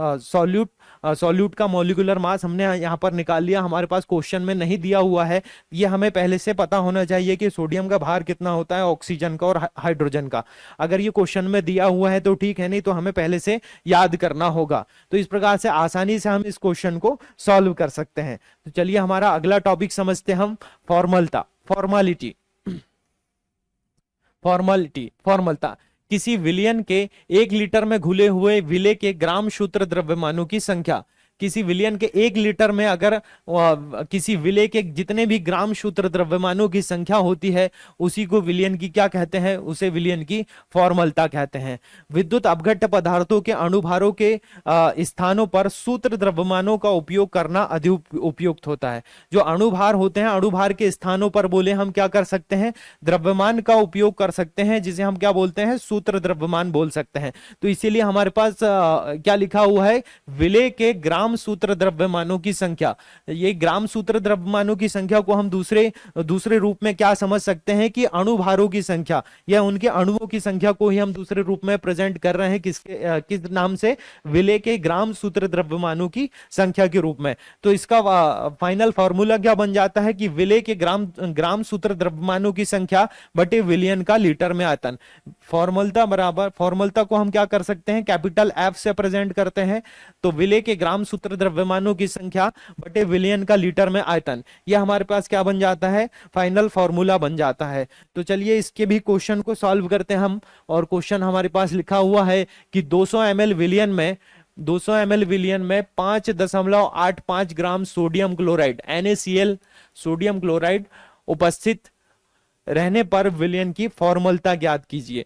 सॉल्यूट का मॉलिक्यूलर मास हमने यहाँ पर निकाल लिया, हमारे पास क्वेश्चन में नहीं दिया हुआ है, ये हमें पहले से पता होना चाहिए कि सोडियम का भार कितना होता है ऑक्सीजन का और हाइड्रोजन का। अगर ये क्वेश्चन में दिया हुआ है तो ठीक है, नहीं तो हमें पहले से याद करना होगा। तो इस प्रकार से आसानी से हम इस क्वेश्चन को सॉल्व कर सकते हैं। तो चलिए हमारा अगला टॉपिक समझते हैं हम, फॉर्मलता, फॉर्मालिटी। फॉर्मलता किसी विलयन के 1 लीटर में घुले हुए विलेय के ग्राम सूत्र द्रव्यमानों की संख्या। किसी विलयन के 1 लीटर में अगर किसी विलेय के जितने भी ग्राम सूत्र द्रव्यमानों की संख्या होती है, उसी को विलयन की क्या कहते हैं, उसे विलयन की फॉर्मलता कहते हैं। विद्युत अपघट्य पदार्थों के अणुभारों के स्थानों पर सूत्र द्रव्यमानों का उपयोग करना अधिक उपयुक्त होता है। जो अणुभार होते हैं, अणुभार के स्थानों पर बोले हम क्या कर सकते हैं, द्रव्यमान का उपयोग कर सकते हैं, जिसे हम क्या बोलते हैं, सूत्र द्रव्यमान बोल सकते हैं। तो इसीलिए हमारे पास क्या लिखा हुआ है, विलेय के ग्राम सूत्र द्रव्यमानों की संख्या। ये ग्राम सूत्र द्रव्यमानों की संख्या को हम दूसरे रूप में क्या समझ सकते हैं कि अणुभारों की संख्या, या उनके अणुओं की संख्या को ही हम दूसरे रूप में प्रेजेंट कर रहे हैं, किस नाम से, विलेय के ग्राम सूत्र द्रव्यमानों की संख्या के रूप में। तो इसका फाइनल फॉर्मूला क्या बन जाता है कि विलेय के ग्राम सूत्र द्रव्यमानों की संख्या बटे विलयन का लीटर में आयतन। फॉर्मूलता को हम क्या कर सकते हैं, कैपिटल एफ से प्रेजेंट करते हैं। तो विलेय के ग्राम सूत्र द्रव्यमानों की संख्या बटे विलयन का लीटर में आयतन, यह हमारे पास क्या बन जाता है, फाइनल फॉर्मूला बन जाता है। तो चलिए इसके भी क्वेश्चन को सॉल्व करते हैं हम। और क्वेश्चन हमारे पास लिखा हुआ है कि 200 ml विलयन में 5.85 gram sodium chloride NaCl sodium chloride उपस्थित रहने पर विलयन की फॉर्मलता ज्ञात कीजिए।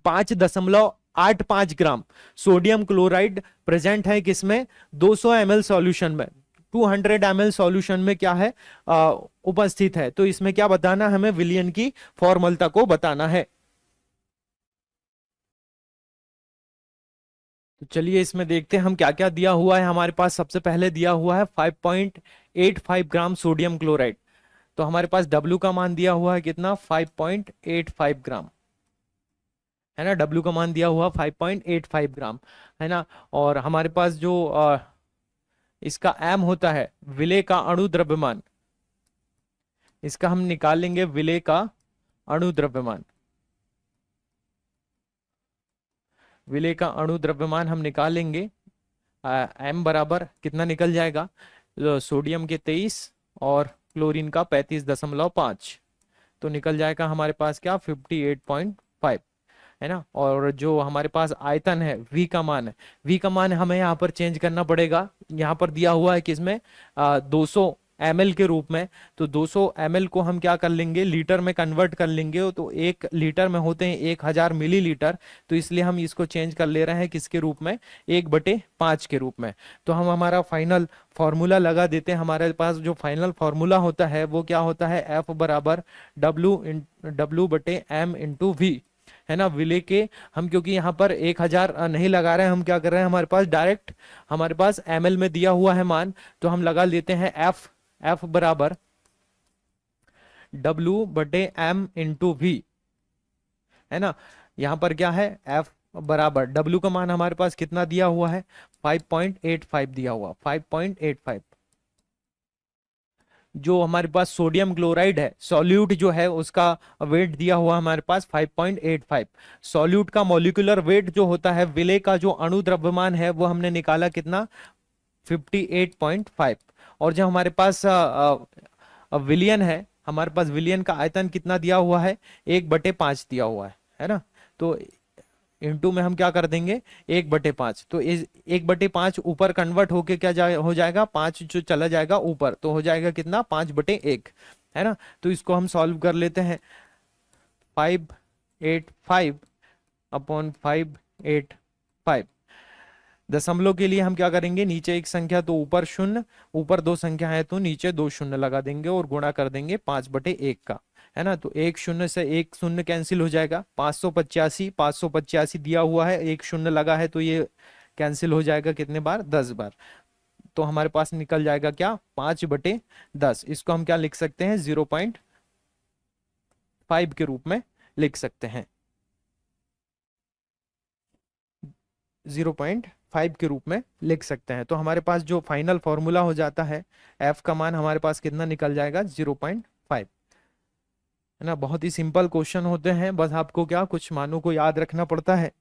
5.85 ग्राम सोडियम क्लोराइड प्रेजेंट है किसमें, 200 ml सॉल्यूशन में, 200 ml सॉल्यूशन में क्या है, उपस्थित है। तो इसमें क्या बताना, हमें विलयन की फॉर्मलता को बताना है। तो चलिए इसमें देखते हैं हम क्या क्या दिया हुआ है। हमारे पास सबसे पहले दिया हुआ है 5.85 ग्राम सोडियम क्लोराइड। तो हमारे पास W का मान दिया हुआ है कितना, 5.85 ग्राम, है ना। W का मान दिया हुआ 5.85 ग्राम, है ना। और हमारे पास जो इसका M होता है, विलेय का अणु द्रव्यमान, इसका हम निकाल लेंगे विलेय का अणु द्रव्यमान। विलेय का अणु द्रव्यमान हम निकाल लेंगे। M बराबर कितना निकल जाएगा, सोडियम के 23 और क्लोरीन का 35.5, तो निकल जाएगा हमारे पास क्या, 58.5, है ना। और जो हमारे पास आयतन है, V का मान है, V का मान हमें यहाँ पर चेंज करना पड़ेगा। यहाँ पर दिया हुआ है किसमें, 200 ml के रूप में। तो 200 ml को हम क्या कर लेंगे, लीटर में कन्वर्ट कर लेंगे। तो 1 लीटर में होते हैं 1000 मिलीलीटर, तो इसलिए हम इसको चेंज कर ले रहे हैं किसके रूप में, 1/5 के रूप में। तो हम हमारा फाइनल फॉर्मूला लगा देते हैं। हमारे पास जो फाइनल फॉर्मूला होता है वो क्या होता है, F बराबर W/M इंटू V, है ना। विलेय के हम, क्योंकि यहाँ पर 1000 नहीं लगा रहे हैं, हम क्या कर रहे हैं, हमारे पास डायरेक्ट हमारे पास ml में दिया हुआ है मान, तो हम लगा लेते हैं F बराबर W/M इंटू V, है ना। यहाँ पर क्या है, F बराबर W का मान हमारे पास कितना दिया हुआ है, 5.85 दिया हुआ, 5.85। जो हमारे पास सोडियम क्लोराइड है, सॉल्यूट जो है, उसका वेट दिया हुआ हमारे पास 5.85। सॉल्यूट का मॉलिक्यूलर वेट जो होता है, विलेय का जो अणु द्रव्यमान है, वो हमने निकाला कितना, 58.5। और जो हमारे पास विलियन है, हमारे पास विलियन का आयतन कितना दिया हुआ है, 1/5 दिया हुआ है ना। तो इनटू में हम क्या कर देंगे, 1/5। तो 1/5 ऊपर कन्वर्ट होके क्या हो जाएगा, 5 जो चला जाएगा ऊपर, तो हो जाएगा कितना, 5/1, है ना। तो इसको हम सॉल्व कर लेते हैं। 585/585। दशमलव के लिए हम क्या करेंगे, नीचे एक संख्या तो ऊपर शून्य, ऊपर 2 संख्या है तो नीचे 2 शून्य लगा देंगे और गुणा कर देंगे 5/1 का, है ना। तो 1 शून्य से 1 शून्य कैंसिल हो जाएगा, 585 दिया हुआ है, 1 शून्य लगा है तो ये कैंसिल हो जाएगा कितने बार, 10 बार। तो हमारे पास निकल जाएगा क्या, 5/10। इसको हम क्या लिख सकते हैं, 0.5 के रूप में लिख सकते हैं, 0.5 के रूप में लिख सकते हैं। तो हमारे पास जो फाइनल फॉर्मूला हो जाता है, एफ का मान हमारे पास कितना निकल जाएगा, 0.5, है ना। बहुत ही सिंपल क्वेश्चन होते हैं, बस आपको क्या कुछ मानों को याद रखना पड़ता है।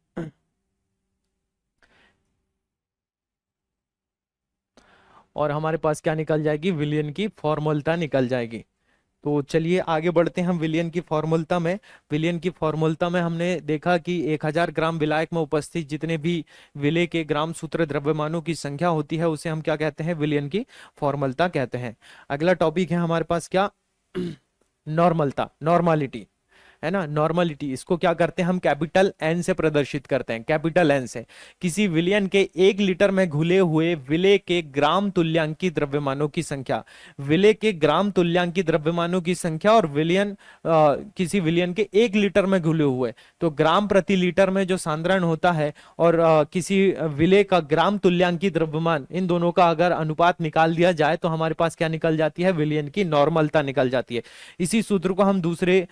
और हमारे पास क्या निकल जाएगी, विलियन की फॉर्मूलता निकल जाएगी। तो चलिए आगे बढ़ते हैं हम विलियन की फॉर्मूलता में। विलियन की फॉर्मूलता में हमने देखा कि 1000 ग्राम विलायक में उपस्थित जितने भी विलेय के ग्राम सूत्र द्रव्यमानों की संख्या होती है उसे हम क्या कहते हैं, विलियन की फॉर्मूलता कहते हैं। अगला टॉपिक है हमारे पास क्या, नॉर्मलता, नॉर्मालिटी, है ना। नॉर्मलिटी, इसको क्या करते हैं हम, कैपिटल एन से प्रदर्शित करते हैं, कैपिटल एन से। किसी विलयन के 1 लीटर में घुले हुए विलेय के ग्राम तुल्यांकी द्रव्यमानों की संख्या, विलेय के ग्राम तुल्यांकी द्रव्यमानों की संख्या, और विलयन किसी विलयन के 1 लीटर में घुले हुए, तो ग्राम प्रति लीटर में जो सांद्रण होता है और किसी विलेय का ग्राम तुल्यांकी द्रव्यमान, इन दोनों का अगर अनुपात निकाल दिया जाए तो हमारे पास क्या निकल जाती है, विलयन की नॉर्मलता निकल जाती है। इसी सूत्र को हम दूसरे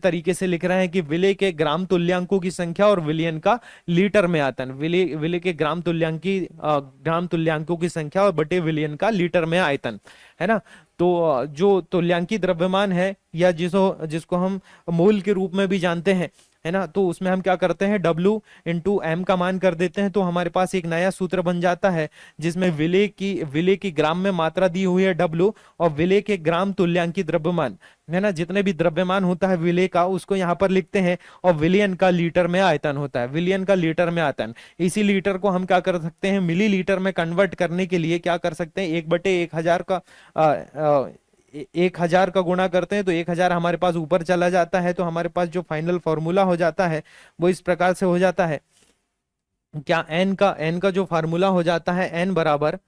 तरीके से लिख रहे हैं कि विलेय के ग्राम तुल्यांकों की संख्या और विलयन का लीटर में आयतन, विलेय के ग्राम तुल्यांकों की संख्या और बटे विलयन का लीटर में आयतन, है ना। तो जो तुल्यांकी द्रव्यमान है या जिसको हम मोल के रूप में भी जानते हैं, है ना, तो उसमें हम क्या करते हैं, W इंटू एम का मान कर देते हैं। तो हमारे पास एक नया सूत्र बन जाता है जिसमें विलेय की ग्राम में मात्रा दी हुई है W, और विलेय के ग्राम तुल्यांकी द्रव्यमान, है ना, जितने भी द्रव्यमान होता है विलेय का उसको यहाँ पर लिखते हैं, और विलयन का लीटर में आयतन होता है, विलयन का लीटर में आयतन। इसी लीटर को हम क्या कर सकते हैं, मिली लीटर में कन्वर्ट करने के लिए क्या कर सकते हैं, 1/1000 का 1000 का गुणा करते हैं तो 1000 हमारे पास ऊपर चला जाता है। तो हमारे पास जो फाइनल फॉर्मूला हो जाता है वो इस प्रकार से हो जाता है, क्या एन का जो फार्मूला हो जाता है, एन बराबर,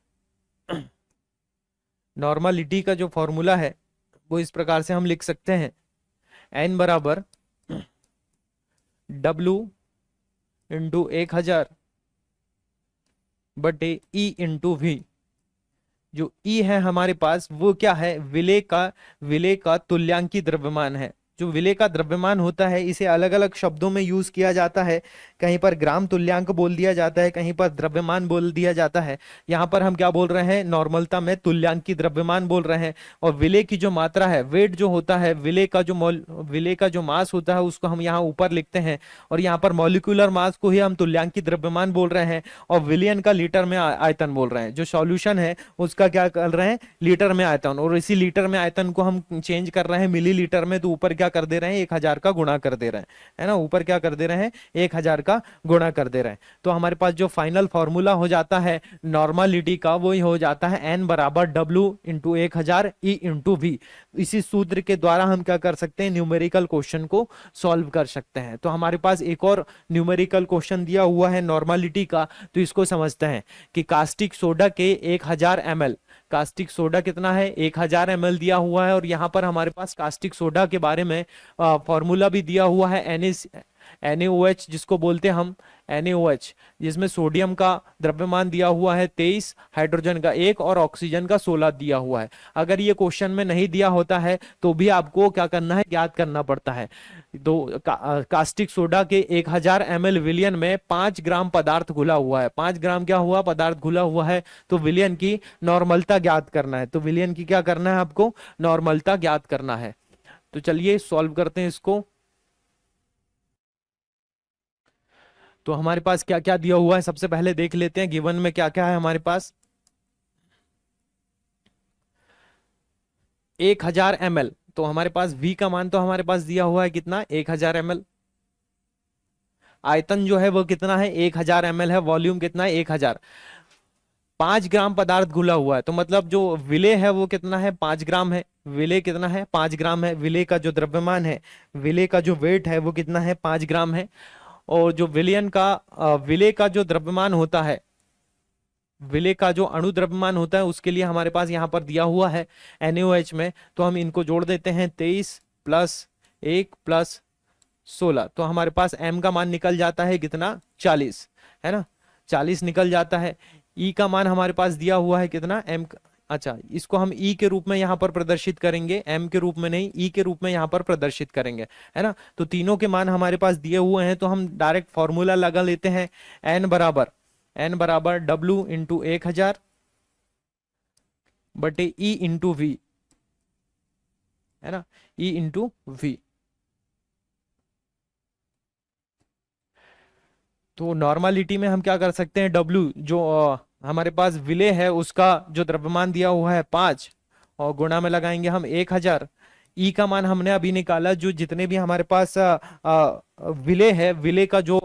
नॉर्मलिटी का जो फॉर्मूला है वो इस प्रकार से हम लिख सकते हैं, एन बराबर W इंटू 1000 बटे E इंटू V। जो E है हमारे पास वो क्या है, विलेय का तुल्यांकी द्रव्यमान है। जो विलेय का द्रव्यमान होता है इसे अलग अलग शब्दों में यूज किया जाता है, कहीं पर ग्राम तुल्यांक बोल दिया जाता है, कहीं पर द्रव्यमान बोल दिया जाता है। यहाँ पर हम क्या बोल रहे हैं, नॉर्मलता में तुल्यांकी द्रव्यमान बोल रहे हैं। और विलेय की जो मात्रा है, वेट जो होता है, विलेय का जो मास होता है उसको हम यहाँ ऊपर लिखते हैं, और यहाँ पर मॉलिक्यूलर मास को ही हम तुल्यांकी द्रव्यमान बोल रहे हैं, और विलयन का लीटर में आयतन बोल रहे हैं। जो सॉल्यूशन है उसका क्या कर रहे हैं, लीटर में आयतन, और इसी लीटर में आयतन को हम चेंज कर रहे हैं मिली लीटर में, तो ऊपर क्या कर दे रहे हैं, 1000 का गुणा कर दे रहे हैं, है ना, ऊपर क्या कर दे रहे हैं, 1000 का गुणा कर दे रहे हैं। तो हमारे पास जो फाइनल फॉर्मूला हो जाता है नॉर्मलिटी का वो ही हो जाता है एन बराबर W into 1000 E into V। इसी सूत्र के द्वारा हम क्या कर सकते हैं, न्यूमेरिकल क्वेश्चन को सॉल्व कर सकते हैं। तो हमारे पास एक और न्यूमेरिकल क्वेश्चन दिया हुआ है नॉर्मलिटी का, तो इसको समझते हैं कि कास्टिक सोडा के 1000 ml, कास्टिक सोडा कितना है, 1000 ml दिया हुआ है, और यहाँ पर हमारे पास कास्टिक सोडा के बारे में फॉर्मूला भी दिया हुआ है, NaOH जिसको बोलते हैं हम, NaOH, जिसमें सोडियम का द्रव्यमान दिया हुआ है 23, हाइड्रोजन का 1 और ऑक्सीजन का 16 दिया हुआ है। अगर ये क्वेश्चन में नहीं दिया होता है तो भी आपको क्या करना है, याद करना पड़ता है। तो कास्टिक सोडा के 1000 ml विलयन में 5 ग्राम पदार्थ घुला हुआ है, 5 ग्राम क्या हुआ, पदार्थ घुला हुआ है। तो विलयन की नॉर्मलता ज्ञात करना है, तो विलयन की क्या करना है आपको, नॉर्मलता ज्ञात करना है। तो चलिए सॉल्व करते हैं इसको। तो हमारे पास क्या क्या दिया हुआ है, सबसे पहले देख लेते हैं गिवन में क्या क्या है हमारे पास। 1000 ml, तो हमारे पास V का मान तो हमारे पास दिया हुआ है कितना, 1000 ml। आयतन जो है वो कितना है, 1000 ml है। वॉल्यूम कितना है, 1000। 5 ग्राम पदार्थ घुला हुआ है, तो मतलब जो विलेय है वो कितना है, 5 ग्राम है। विलेय कितना है, 5 ग्राम है। विलेय का जो द्रव्यमान है, विलेय का जो वेट है वो कितना है, 5 ग्राम है। और जो विलेय का जो द्रव्यमान होता है, विलेय का जो अणु द्रव्यमान होता है उसके लिए हमारे पास यहाँ पर दिया हुआ है NaOH में, तो हम इनको जोड़ देते हैं, 23 प्लस 1 प्लस 16, तो हमारे पास M का मान निकल जाता है कितना, 40, है ना। 40 निकल जाता है। ई का मान हमारे पास दिया हुआ है कितना, एम। अच्छा, इसको हम ई के रूप में यहां पर प्रदर्शित करेंगे, एम के रूप में नहीं, ई के रूप में यहां पर प्रदर्शित करेंगे, है ना। तो तीनों के मान हमारे पास दिए हुए हैं, तो हम डायरेक्ट फॉर्मूला लगा लेते हैं। एन बराबर डब्ल्यू इंटू 1000 बटे ई इंटू वी, है ना, ई इंटू वी। तो नॉर्मालिटी में हम क्या कर सकते हैं, डब्ल्यू जो हमारे पास विलेय है उसका जो द्रव्यमान दिया हुआ है 5, और गुणा में लगाएंगे हम 1000। ई का मान हमने अभी निकाला, जो जितने भी हमारे पास विलेय है, विलेय का जो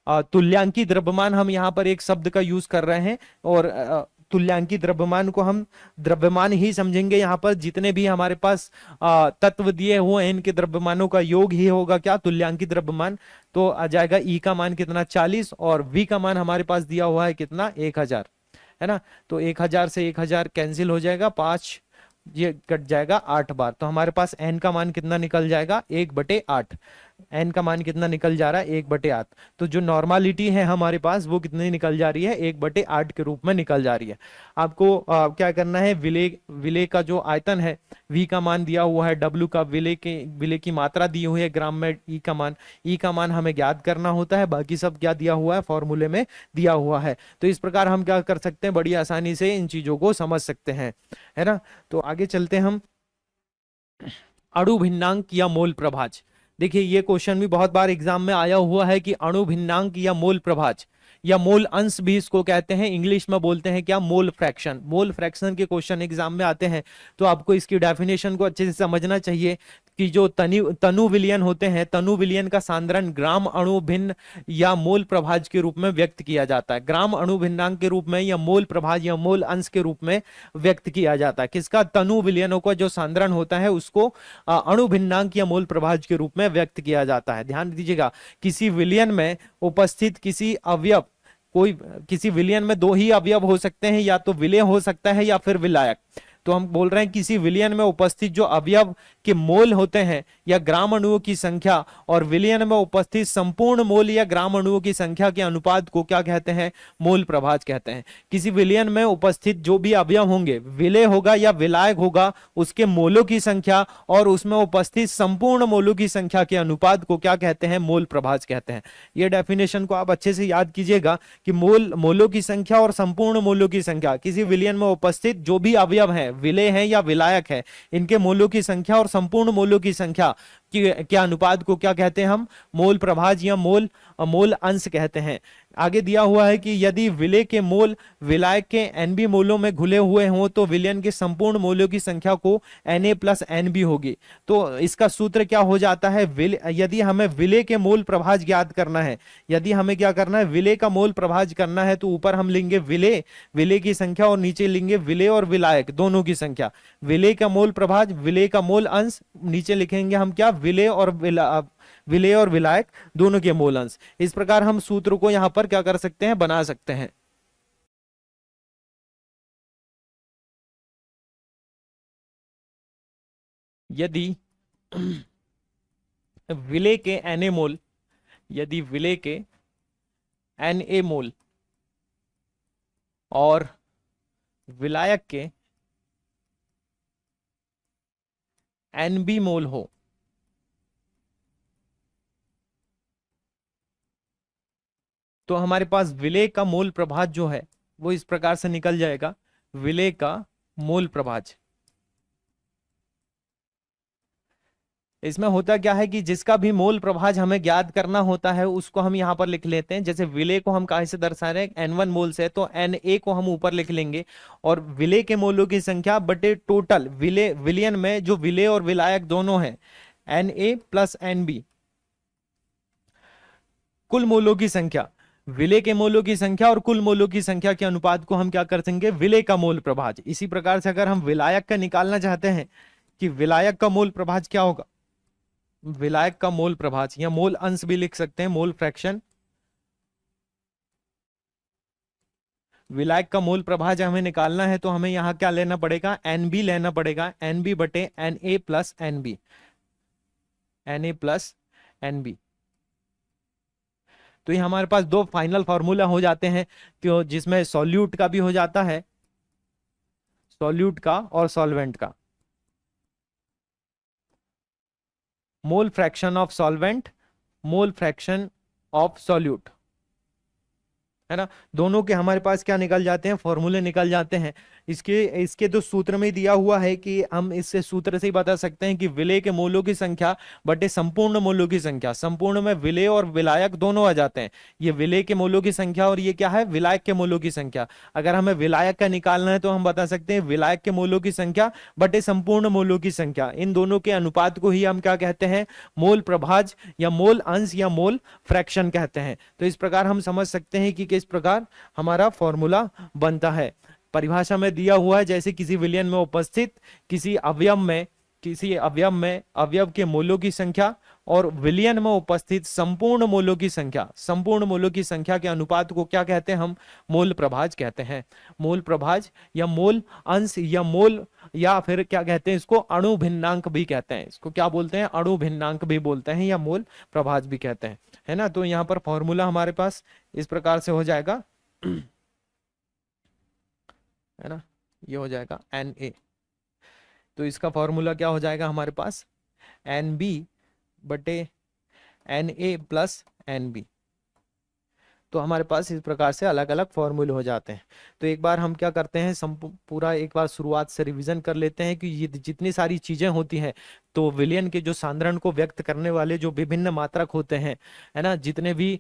तुल्यांकी द्रव्यमान, हम यहाँ पर एक शब्द का यूज कर रहे हैं, और तुल्यांकी द्रव्यमान को हम द्रव्यमान ही समझेंगे। यहाँ पर जितने भी हमारे पास तत्व दिए हुए हैं, इनके द्रव्यमानों का योग ही होगा क्या, तुल्यांकी द्रव्यमान। तो आ जाएगा ई का मान कितना 40, और वी का मान हमारे पास दिया हुआ है कितना 1000, है ना। तो 1000 से 1000 कैंसिल हो जाएगा, 5 ये कट जाएगा 8 बार। तो हमारे पास एन का मान कितना निकल जाएगा, 1/8। एन का मान कितना निकल जा रहा है, 1/8। तो जो नॉर्मालिटी है हमारे पास वो कितनी निकल जा रही है, 1/8 के रूप में निकल जा रही है। आपको क्या करना है, विलेय का जो आयतन है, वी का मान दिया हुआ है, डब्ल्यू का विलेय की मात्रा दी हुई है ग्राम में, ई का मान हमें ज्ञात करना होता है, बाकी सब क्या दिया हुआ है, फॉर्मूले में दिया हुआ है। तो इस प्रकार हम क्या कर सकते हैं, बड़ी आसानी से इन चीजों को समझ सकते हैं, है ना। तो आगे चलते हम, अणु भिन्नांक या मोल प्रभाज। देखिए ये क्वेश्चन भी बहुत बार एग्जाम में आया हुआ है कि अणु भिन्नांक या मोल प्रभाज या मोल अंश भी इसको कहते हैं, इंग्लिश में बोलते हैं क्या, मोल फ्रैक्शन। मोल फ्रैक्शन के क्वेश्चन एग्जाम में आते हैं, तो आपको इसकी डेफिनेशन को अच्छे से समझना चाहिए कि जो तनु विलयन होते हैं, तनु विलयन का सांद्रण ग्राम अणु भिन्न या मोल प्रभाज के रूप में व्यक्त किया जाता है, ग्राम अणु भिन्नांक के रूप में या मोल प्रभाज या मोल अंश के रूप में व्यक्त किया जाता है। किसका, तनु विलयनों का जो सांद्रण होता है उसको अणु भिन्नांक या मोल प्रभाज के रूप में व्यक्त किया जाता है। ध्यान दीजिएगा, किसी विलयन में उपस्थित किसी अवयव, कोई किसी विलयन में दो ही अवयव हो सकते हैं, या तो विलेय हो सकता है या फिर विलायक। तो हम बोल रहे हैं किसी विलयन में उपस्थित जो अवयव के मोल होते हैं या ग्राम अणुओं की संख्या, और विलयन में उपस्थित संपूर्ण मोल या ग्राम अणुओं की संख्या के अनुपात को क्या कहते हैं, मोल प्रभाज कहते हैं। किसी विलयन में उपस्थित जो भी अवयव होंगे, विलेय होगा या विलायक होगा, उसके मोलों की संख्या और उसमें उपस्थित संपूर्ण मोलों की संख्या के अनुपात को क्या कहते हैं, मोल प्रभाज कहते हैं। ये डेफिनेशन को आप अच्छे से याद कीजिएगा कि मोलों की संख्या और संपूर्ण मोलों की संख्या, किसी विलयन में उपस्थित जो भी अवयव है, विलेय है या विलायक है, इनके मोलों की संख्या और संपूर्ण मोलों की संख्या के अनुपात को क्या कहते हैं हम, मोल प्रभाज या मोल अंश कहते हैं। आगे दिया हुआ है कि यदि विलेय के मोल विलायक के Nb मोलों में घुले हुए हों तो विलयन के संपूर्ण मोलों की संख्या को Na प्लस Nb होगी। तो इसका सूत्र क्या हो जाता है, यदि हमें विलेय के मोल प्रभाज ज्ञात करना है, यदि हमें क्या करना है, विलेय का मोल प्रभाज करना है, तो ऊपर हम लेंगे विलेय की संख्या और नीचे लेंगे विलेय और विलायक दोनों की संख्या। विलेय का मोल प्रभाज, विलेय का मोल अंश, नीचे लिखेंगे हम क्या, विलेय और विलायक दोनों के मोल अंश। इस प्रकार हम सूत्र को यहां पर क्या कर सकते हैं, बना सकते हैं। यदि विलेय के Na मोल, यदि विलेय के Na मोल और विलायक के Nb मोल हो, तो हमारे पास विलेय का मोल प्रभाज जो है वो इस प्रकार से निकल जाएगा, विलेय का मोल प्रभाज। इसमें होता क्या है कि जिसका भी मोल प्रभाज हमें ज्ञात करना होता है उसको हम यहां पर लिख लेते हैं। जैसे विलेय को हम काहे से दर्शा रहे हैं, N1 मोल से, तो Na को हम ऊपर लिख लेंगे, और विलेय के मोलों की संख्या बटे टोटल विलयन में जो विलेय और विलायक दोनों हैं, Na प्लस Nb, कुल मोलों की संख्या, विलेय के मोलों की संख्या और कुल मोलों की संख्या के अनुपात को हम क्या कर देंगे, विलेय का मोल प्रभाज। इसी प्रकार से अगर हम विलायक का निकालना चाहते हैं कि विलायक का मोल प्रभाज क्या होगा, विलायक का मोल प्रभाज या मोल अंश भी लिख सकते हैं, मोल फ्रैक्शन। विलायक का मोल प्रभाज हमें निकालना है तो हमें यहां क्या लेना पड़ेगा, Nb लेना पड़ेगा, Nb बटे Na plus Nb, Na plus Nb। तो ये हमारे पास दो फाइनल फॉर्मूला हो जाते हैं, तो जिसमें सॉल्यूट का भी हो जाता है, सॉल्यूट का और सॉल्वेंट का। Mole fraction of solvent, mole fraction of solute, है ना। दोनों के हमारे पास क्या निकल जाते हैं, फॉर्मूले निकल जाते हैं। इसके इसके तो सूत्र में दिया हुआ है कि हम इससे सूत्र से ही बता सकते हैं कि विलेय के मोलों की संख्या बटे संपूर्ण मोलों की संख्या। संपूर्ण में विलेय और विलायक दोनों आ जाते हैं। ये विलेय के मोलों की संख्या और ये क्या है, विलायक के मोलों की संख्या। अगर हमें विलायक का निकालना है तो हम बता सकते हैं विलायक के मोलों की संख्या बटे संपूर्ण मोलों की संख्या। इन दोनों के अनुपात को ही हम क्या कहते हैं, मोल प्रभाज या मोल अंश या मोल फ्रैक्शन कहते हैं। तो इस प्रकार हम समझ सकते हैं कि किस प्रकार हमारा फॉर्मूला बनता है। परिभाषा में दिया हुआ है, जैसे किसी विलयन में उपस्थित किसी अवयव में अवयव के मोलों की संख्या और विलयन में उपस्थित संपूर्ण मोलों की संख्या, संपूर्ण मोलों की संख्या के अनुपात को क्या कहते हैं, हम मोल प्रभाज कहते हैं। मोल प्रभाज या मोल अंश या मोल, या फिर क्या कहते हैं इसको, अणु भिन्नांक भी कहते हैं। इसको क्या बोलते हैं, अणु भिन्नांक भी बोलते हैं या मोल प्रभाज भी कहते हैं, है ना। तो यहाँ पर फॉर्मूला हमारे पास इस प्रकार से हो जाएगा, है ना, ये हो जाएगा Na। तो इसका फॉर्मूला क्या हो जाएगा हमारे पास, Nb बटे Na प्लस Nb। तो हमारे पास इस प्रकार से अलग अलग फॉर्मूले हो जाते हैं। तो एक बार हम क्या करते हैं, पूरा एक बार शुरुआत से रिवीजन कर लेते हैं कि ये जितनी सारी चीजें होती हैं, तो विलयन के जो सांद्रण को व्यक्त करने वाले जो विभिन्न मात्रक होते हैं, है ना, जितने भी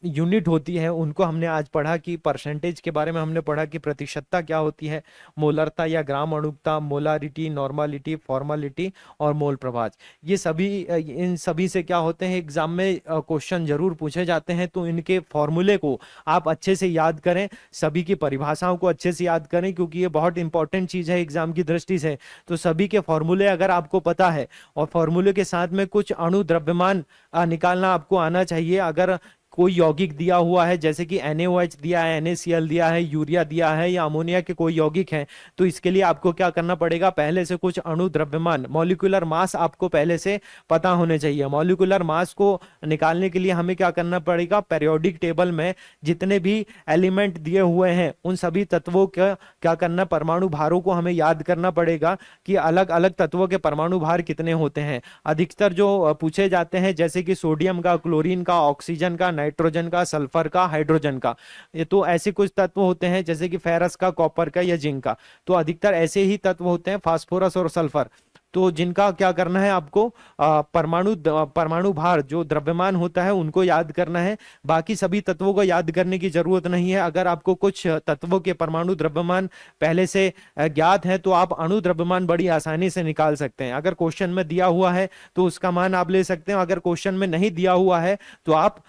यूनिट होती है उनको हमने आज पढ़ा कि परसेंटेज के बारे में हमने पढ़ा कि प्रतिशतता क्या होती है, मोलरता या ग्राम अणुकता, मोलारिटी, नॉर्मालिटी, फॉर्मालिटी और मोल प्रभाज। ये सभी इन सभी से क्या होते हैं, एग्जाम में क्वेश्चन जरूर पूछे जाते हैं। तो इनके फॉर्मूले को आप अच्छे से याद करें, सभी की परिभाषाओं को अच्छे से याद करें, क्योंकि ये बहुत इंपॉर्टेंट चीज है एग्जाम की दृष्टि से। तो सभी के फॉर्मूले अगर आपको पता है और फॉर्मूले के साथ में कुछ अणु द्रव्यमान निकालना आपको आना चाहिए। अगर कोई यौगिक दिया हुआ है, जैसे कि NaOH दिया है, NaCl दिया है, यूरिया दिया है या अमोनिया के कोई यौगिक हैं, तो इसके लिए आपको क्या करना पड़ेगा, पहले से कुछ अणु द्रव्यमान, मॉलिक्यूलर मास आपको पहले से पता होने चाहिए। मॉलिक्यूलर मास को निकालने के लिए हमें क्या करना पड़ेगा, पेरियोडिक टेबल में जितने भी एलिमेंट दिए हुए हैं उन सभी तत्वों का क्या करना, परमाणु भारों को हमें याद करना पड़ेगा कि अलग अलग तत्वों के परमाणु भार कितने होते हैं। अधिकतर जो पूछे जाते हैं, जैसे कि सोडियम का, क्लोरीन का, ऑक्सीजन का, नाइट्रोजन का, सल्फर का, हाइड्रोजन का, ये तो ऐसे कुछ तत्व होते हैं, जैसे कि फेरस का, कॉपर का या जिंक का। तो अधिकतर ऐसे ही तत्व होते हैं, फास्फोरस और सल्फर, तो जिनका क्या करना है आपको, परमाणु भार जो द्रव्यमान होता है उनको याद करना है। बाकी सभी तत्वों को याद करने की जरूरत नहीं है। अगर आपको कुछ तत्वों के परमाणु द्रव्यमान पहले से ज्ञात है तो आप अणु द्रव्यमान बड़ी आसानी से निकाल सकते हैं। अगर क्वेश्चन में दिया हुआ है तो उसका मान आप ले सकते हैं, अगर क्वेश्चन में नहीं दिया हुआ है तो आप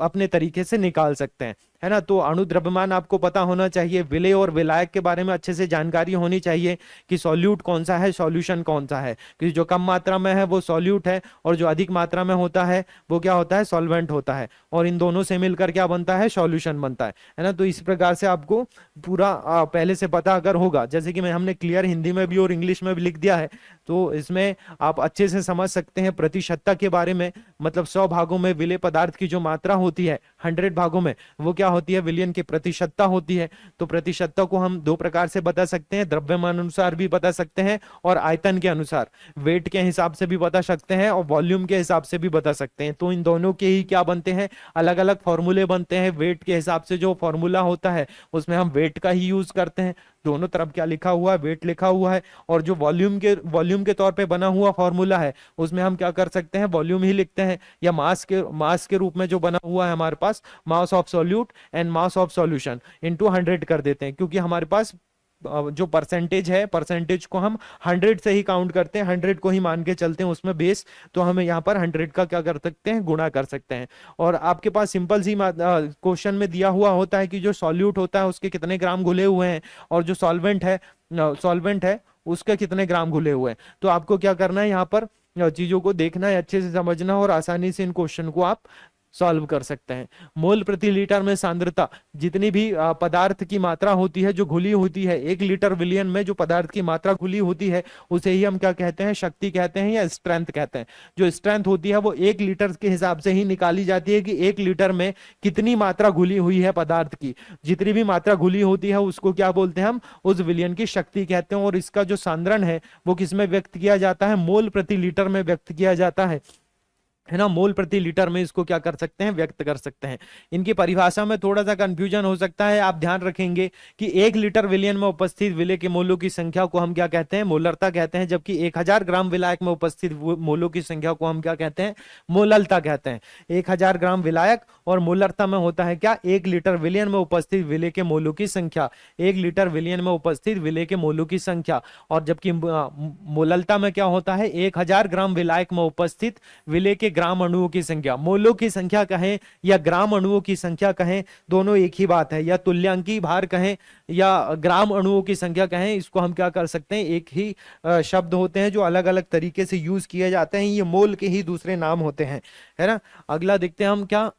अपने तरीके से निकाल सकते हैं, है ना। तो अणु द्रव्यमान आपको पता होना चाहिए। विलेय और विलायक के बारे में अच्छे से जानकारी होनी चाहिए कि सॉल्यूट कौन सा है, सॉल्यूशन कौन सा है। क्योंकि जो कम मात्रा में है वो सॉल्यूट है और जो अधिक मात्रा में होता है वो क्या होता है, सॉल्वेंट होता है। और इन दोनों से मिलकर क्या बनता है, सॉल्यूशन बनता है ना। तो इस प्रकार से आपको पूरा पहले से पता अगर होगा, जैसे कि हमने क्लियर हिंदी में भी और इंग्लिश में भी लिख दिया है, तो इसमें आप अच्छे से समझ सकते हैं प्रतिशतता के बारे में। मतलब 100 भागों में विलेय पदार्थ की जो मात्रा होती है 100 भागों में, वो क्या होती है, विलयन की प्रतिशतता होती है। तो प्रतिशतता को हम दो प्रकार से बता सकते हैं, द्रव्यमान अनुसार भी बता सकते हैं और आयतन के अनुसार, वेट के हिसाब से भी बता सकते हैं और वॉल्यूम के हिसाब से भी बता सकते हैं। तो इन दोनों के ही क्या बनते हैं, अलग अलग फॉर्मूले बनते हैं। वेट के हिसाब से जो फॉर्मूला होता है उसमें हम वेट का ही यूज करते हैं, दोनों तरफ क्या लिखा हुआ है, वेट लिखा हुआ है। और जो वॉल्यूम के तौर पे बना हुआ फॉर्मूला है उसमें हम क्या कर सकते हैं, वॉल्यूम ही लिखते हैं। या मास के रूप में जो बना हुआ है हमारे पास, mass of solute and mass of solution into 100 कर देते हैं, क्योंकि हमारे पास जो परसेंटेज है, परसेंटेज को हम 100 से ही काउंट करते हैं, 100 को ही मान के चलते हैं उसमें बेस। तो हमें यहाँ पर 100 का क्या कर सकते हैं, गुणा कर सकते हैं। और आपके पास सिंपल सी क्वेश्चन में दिया हुआ होता है कि जो सॉल्यूट होता है उसके कितने ग्राम घुले हुए हैं और जो सॉल्वेंट है उसके कितने ग्राम घुले हुए हैं। तो आपको क्या करना है, यहाँ पर चीजों को देखना है, अच्छे से समझना और आसानी से इन क्वेश्चन को आप सॉल्व कर सकते हैं। मोल प्रति लीटर में सांद्रता, जितनी भी पदार्थ की मात्रा होती है जो घुली होती है, 1 लीटर विलियन में जो पदार्थ की मात्रा घुली होती है उसे ही हम क्या कहते हैं, शक्ति कहते हैं या स्ट्रेंथ कहते हैं। जो स्ट्रेंथ होती है वो 1 लीटर के हिसाब से ही निकाली जाती है कि 1 लीटर में कितनी मात्रा घुली हुई है पदार्थ की। जितनी भी मात्रा घुली होती है उसको क्या बोलते हैं हम, उस विलियन की शक्ति कहते हैं। और इसका जो सांद्रण है वो किसमें व्यक्त किया जाता है, मोल प्रति लीटर में व्यक्त किया जाता है ना। मोल प्रति लीटर में इसको क्या कर सकते हैं, व्यक्त कर सकते हैं। इनकी परिभाषा में थोड़ा सा कंफ्यूजन हो सकता है, आप ध्यान रखेंगे कि 1 लीटर विलयन में उपस्थित विलय के मोलों की संख्या को हम क्या कहते हैं, मोलरता कहते हैं, जबकि 1000 ग्राम विलायक में उपस्थित मोलों की संख्या को हम क्या कहते हैं, मोललता कहते हैं। 1000 ग्राम विलायक और मोलरता में होता है क्या, 1 लीटर विलयन में उपस्थित विलय के मोलों की संख्या, 1 लीटर विलयन में उपस्थित विलय के मोलों की संख्या। और जबकि मोललता में क्या होता है, 1000 ग्राम विलायक में उपस्थित विलय के ग्राम अणुओं की संख्या। मोलों की संख्या कहें या ग्राम अणुओं की संख्या कहें, दोनों एक ही बात है। या तुल्यांकी भार कहें या ग्राम अणुओं की संख्या कहें, इसको हम क्या कर सकते हैं, एक ही शब्द होते हैं जो अलग अलग तरीके से यूज किए जाते हैं। ये मोल के ही दूसरे नाम होते हैं, है ना। अगला देखते हैं हम क्या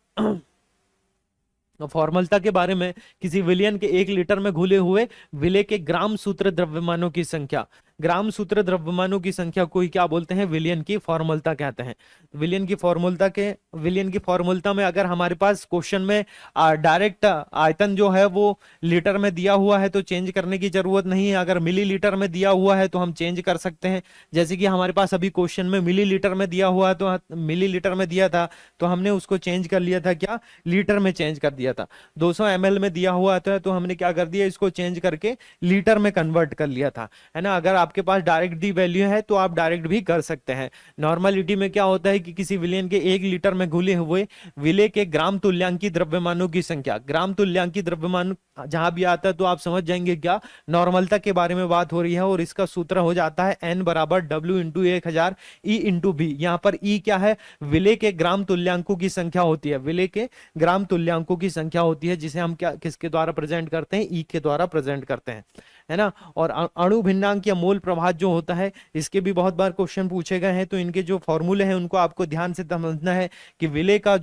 फॉर्मलता के बारे में। किसी विलयन के 1 लीटर में घुले हुए विलय के ग्राम सूत्र द्रव्यमानों की संख्या, ग्राम सूत्र द्रव्यमानों की संख्या को ही क्या बोलते हैं, विलयन की फॉर्मूलता कहते हैं। विलयन की फॉर्मूलता में अगर हमारे पास क्वेश्चन में डायरेक्ट आयतन जो है वो लीटर में दिया हुआ है तो चेंज करने की जरूरत नहीं है। अगर मिलीलीटर में दिया हुआ है तो हम चेंज कर सकते हैं। जैसे कि हमारे पास अभी क्वेश्चन में मिलीलीटर में दिया हुआ है, तो मिलीलीटर में दिया था तो हमने उसको चेंज कर लिया था, क्या, लीटर में चेंज कर दिया था। 200 ml में दिया हुआ था तो हमने क्या कर दिया, इसको चेंज करके लीटर में कन्वर्ट कर लिया था, है ना। अगर आपके पास डायरेक्ट दी वैल्यू है तो आप डायरेक्ट भी कर सकते हैं। नॉर्मलिटी में क्या होता है कि किसी विलयन के 1 लीटर में घुले हुए विलय के ग्राम तुल्यांकी द्रव्यमानों की संख्या, ग्राम तुल्यांकी द्रव्यमान जहां भी आता है तो आप समझ जाएंगे क्या नॉर्मलता के बारे में बात हो रही है। और इसका सूत्र हो जाता है N बराबर W into 1000 E into B। यहाँ पर E क्या है, विलय के ग्राम तुल्यांकों की संख्या होती है, विलय के ग्राम तुल्यांकों की संख्या होती है, जिसे हम क्या किसके द्वारा प्रेजेंट करते हैं, E के द्वारा प्रेजेंट करते हैं, है ना। और अणु भिन्नांक या मोल प्रभाज जो होता है, इसके भी बहुत बार क्वेश्चन पूछे गए हैं। तो इनके जो फॉर्मूले हैं उनको आपको ध्यान से समझना है कि विलय का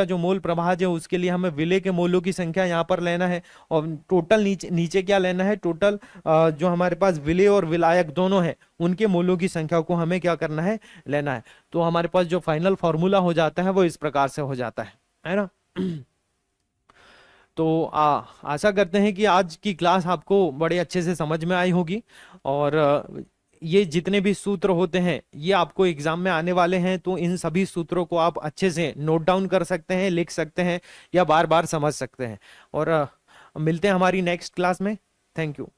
जो मोल प्रभाज है उसके लिए हमें विलय के मोलों की संख्या यहाँ पर लेना है। और टोटल नीचे क्या लेना है, टोटल जो हमारे पास विलय और विलायक दोनों है उनके मोलों की संख्या को हमें क्या करना है, लेना है। तो हमारे पास जो फाइनल फॉर्मूला हो जाता है वो इस प्रकार से हो जाता है ना। तो आशा करते हैं कि आज की क्लास आपको बड़े अच्छे से समझ में आई होगी। और ये जितने भी सूत्र होते हैं ये आपको एग्जाम में आने वाले हैं, तो इन सभी सूत्रों को आप अच्छे से नोट डाउन कर सकते हैं, लिख सकते हैं या बार बार समझ सकते हैं। और मिलते हैं हमारी नेक्स्ट क्लास में। Thank you.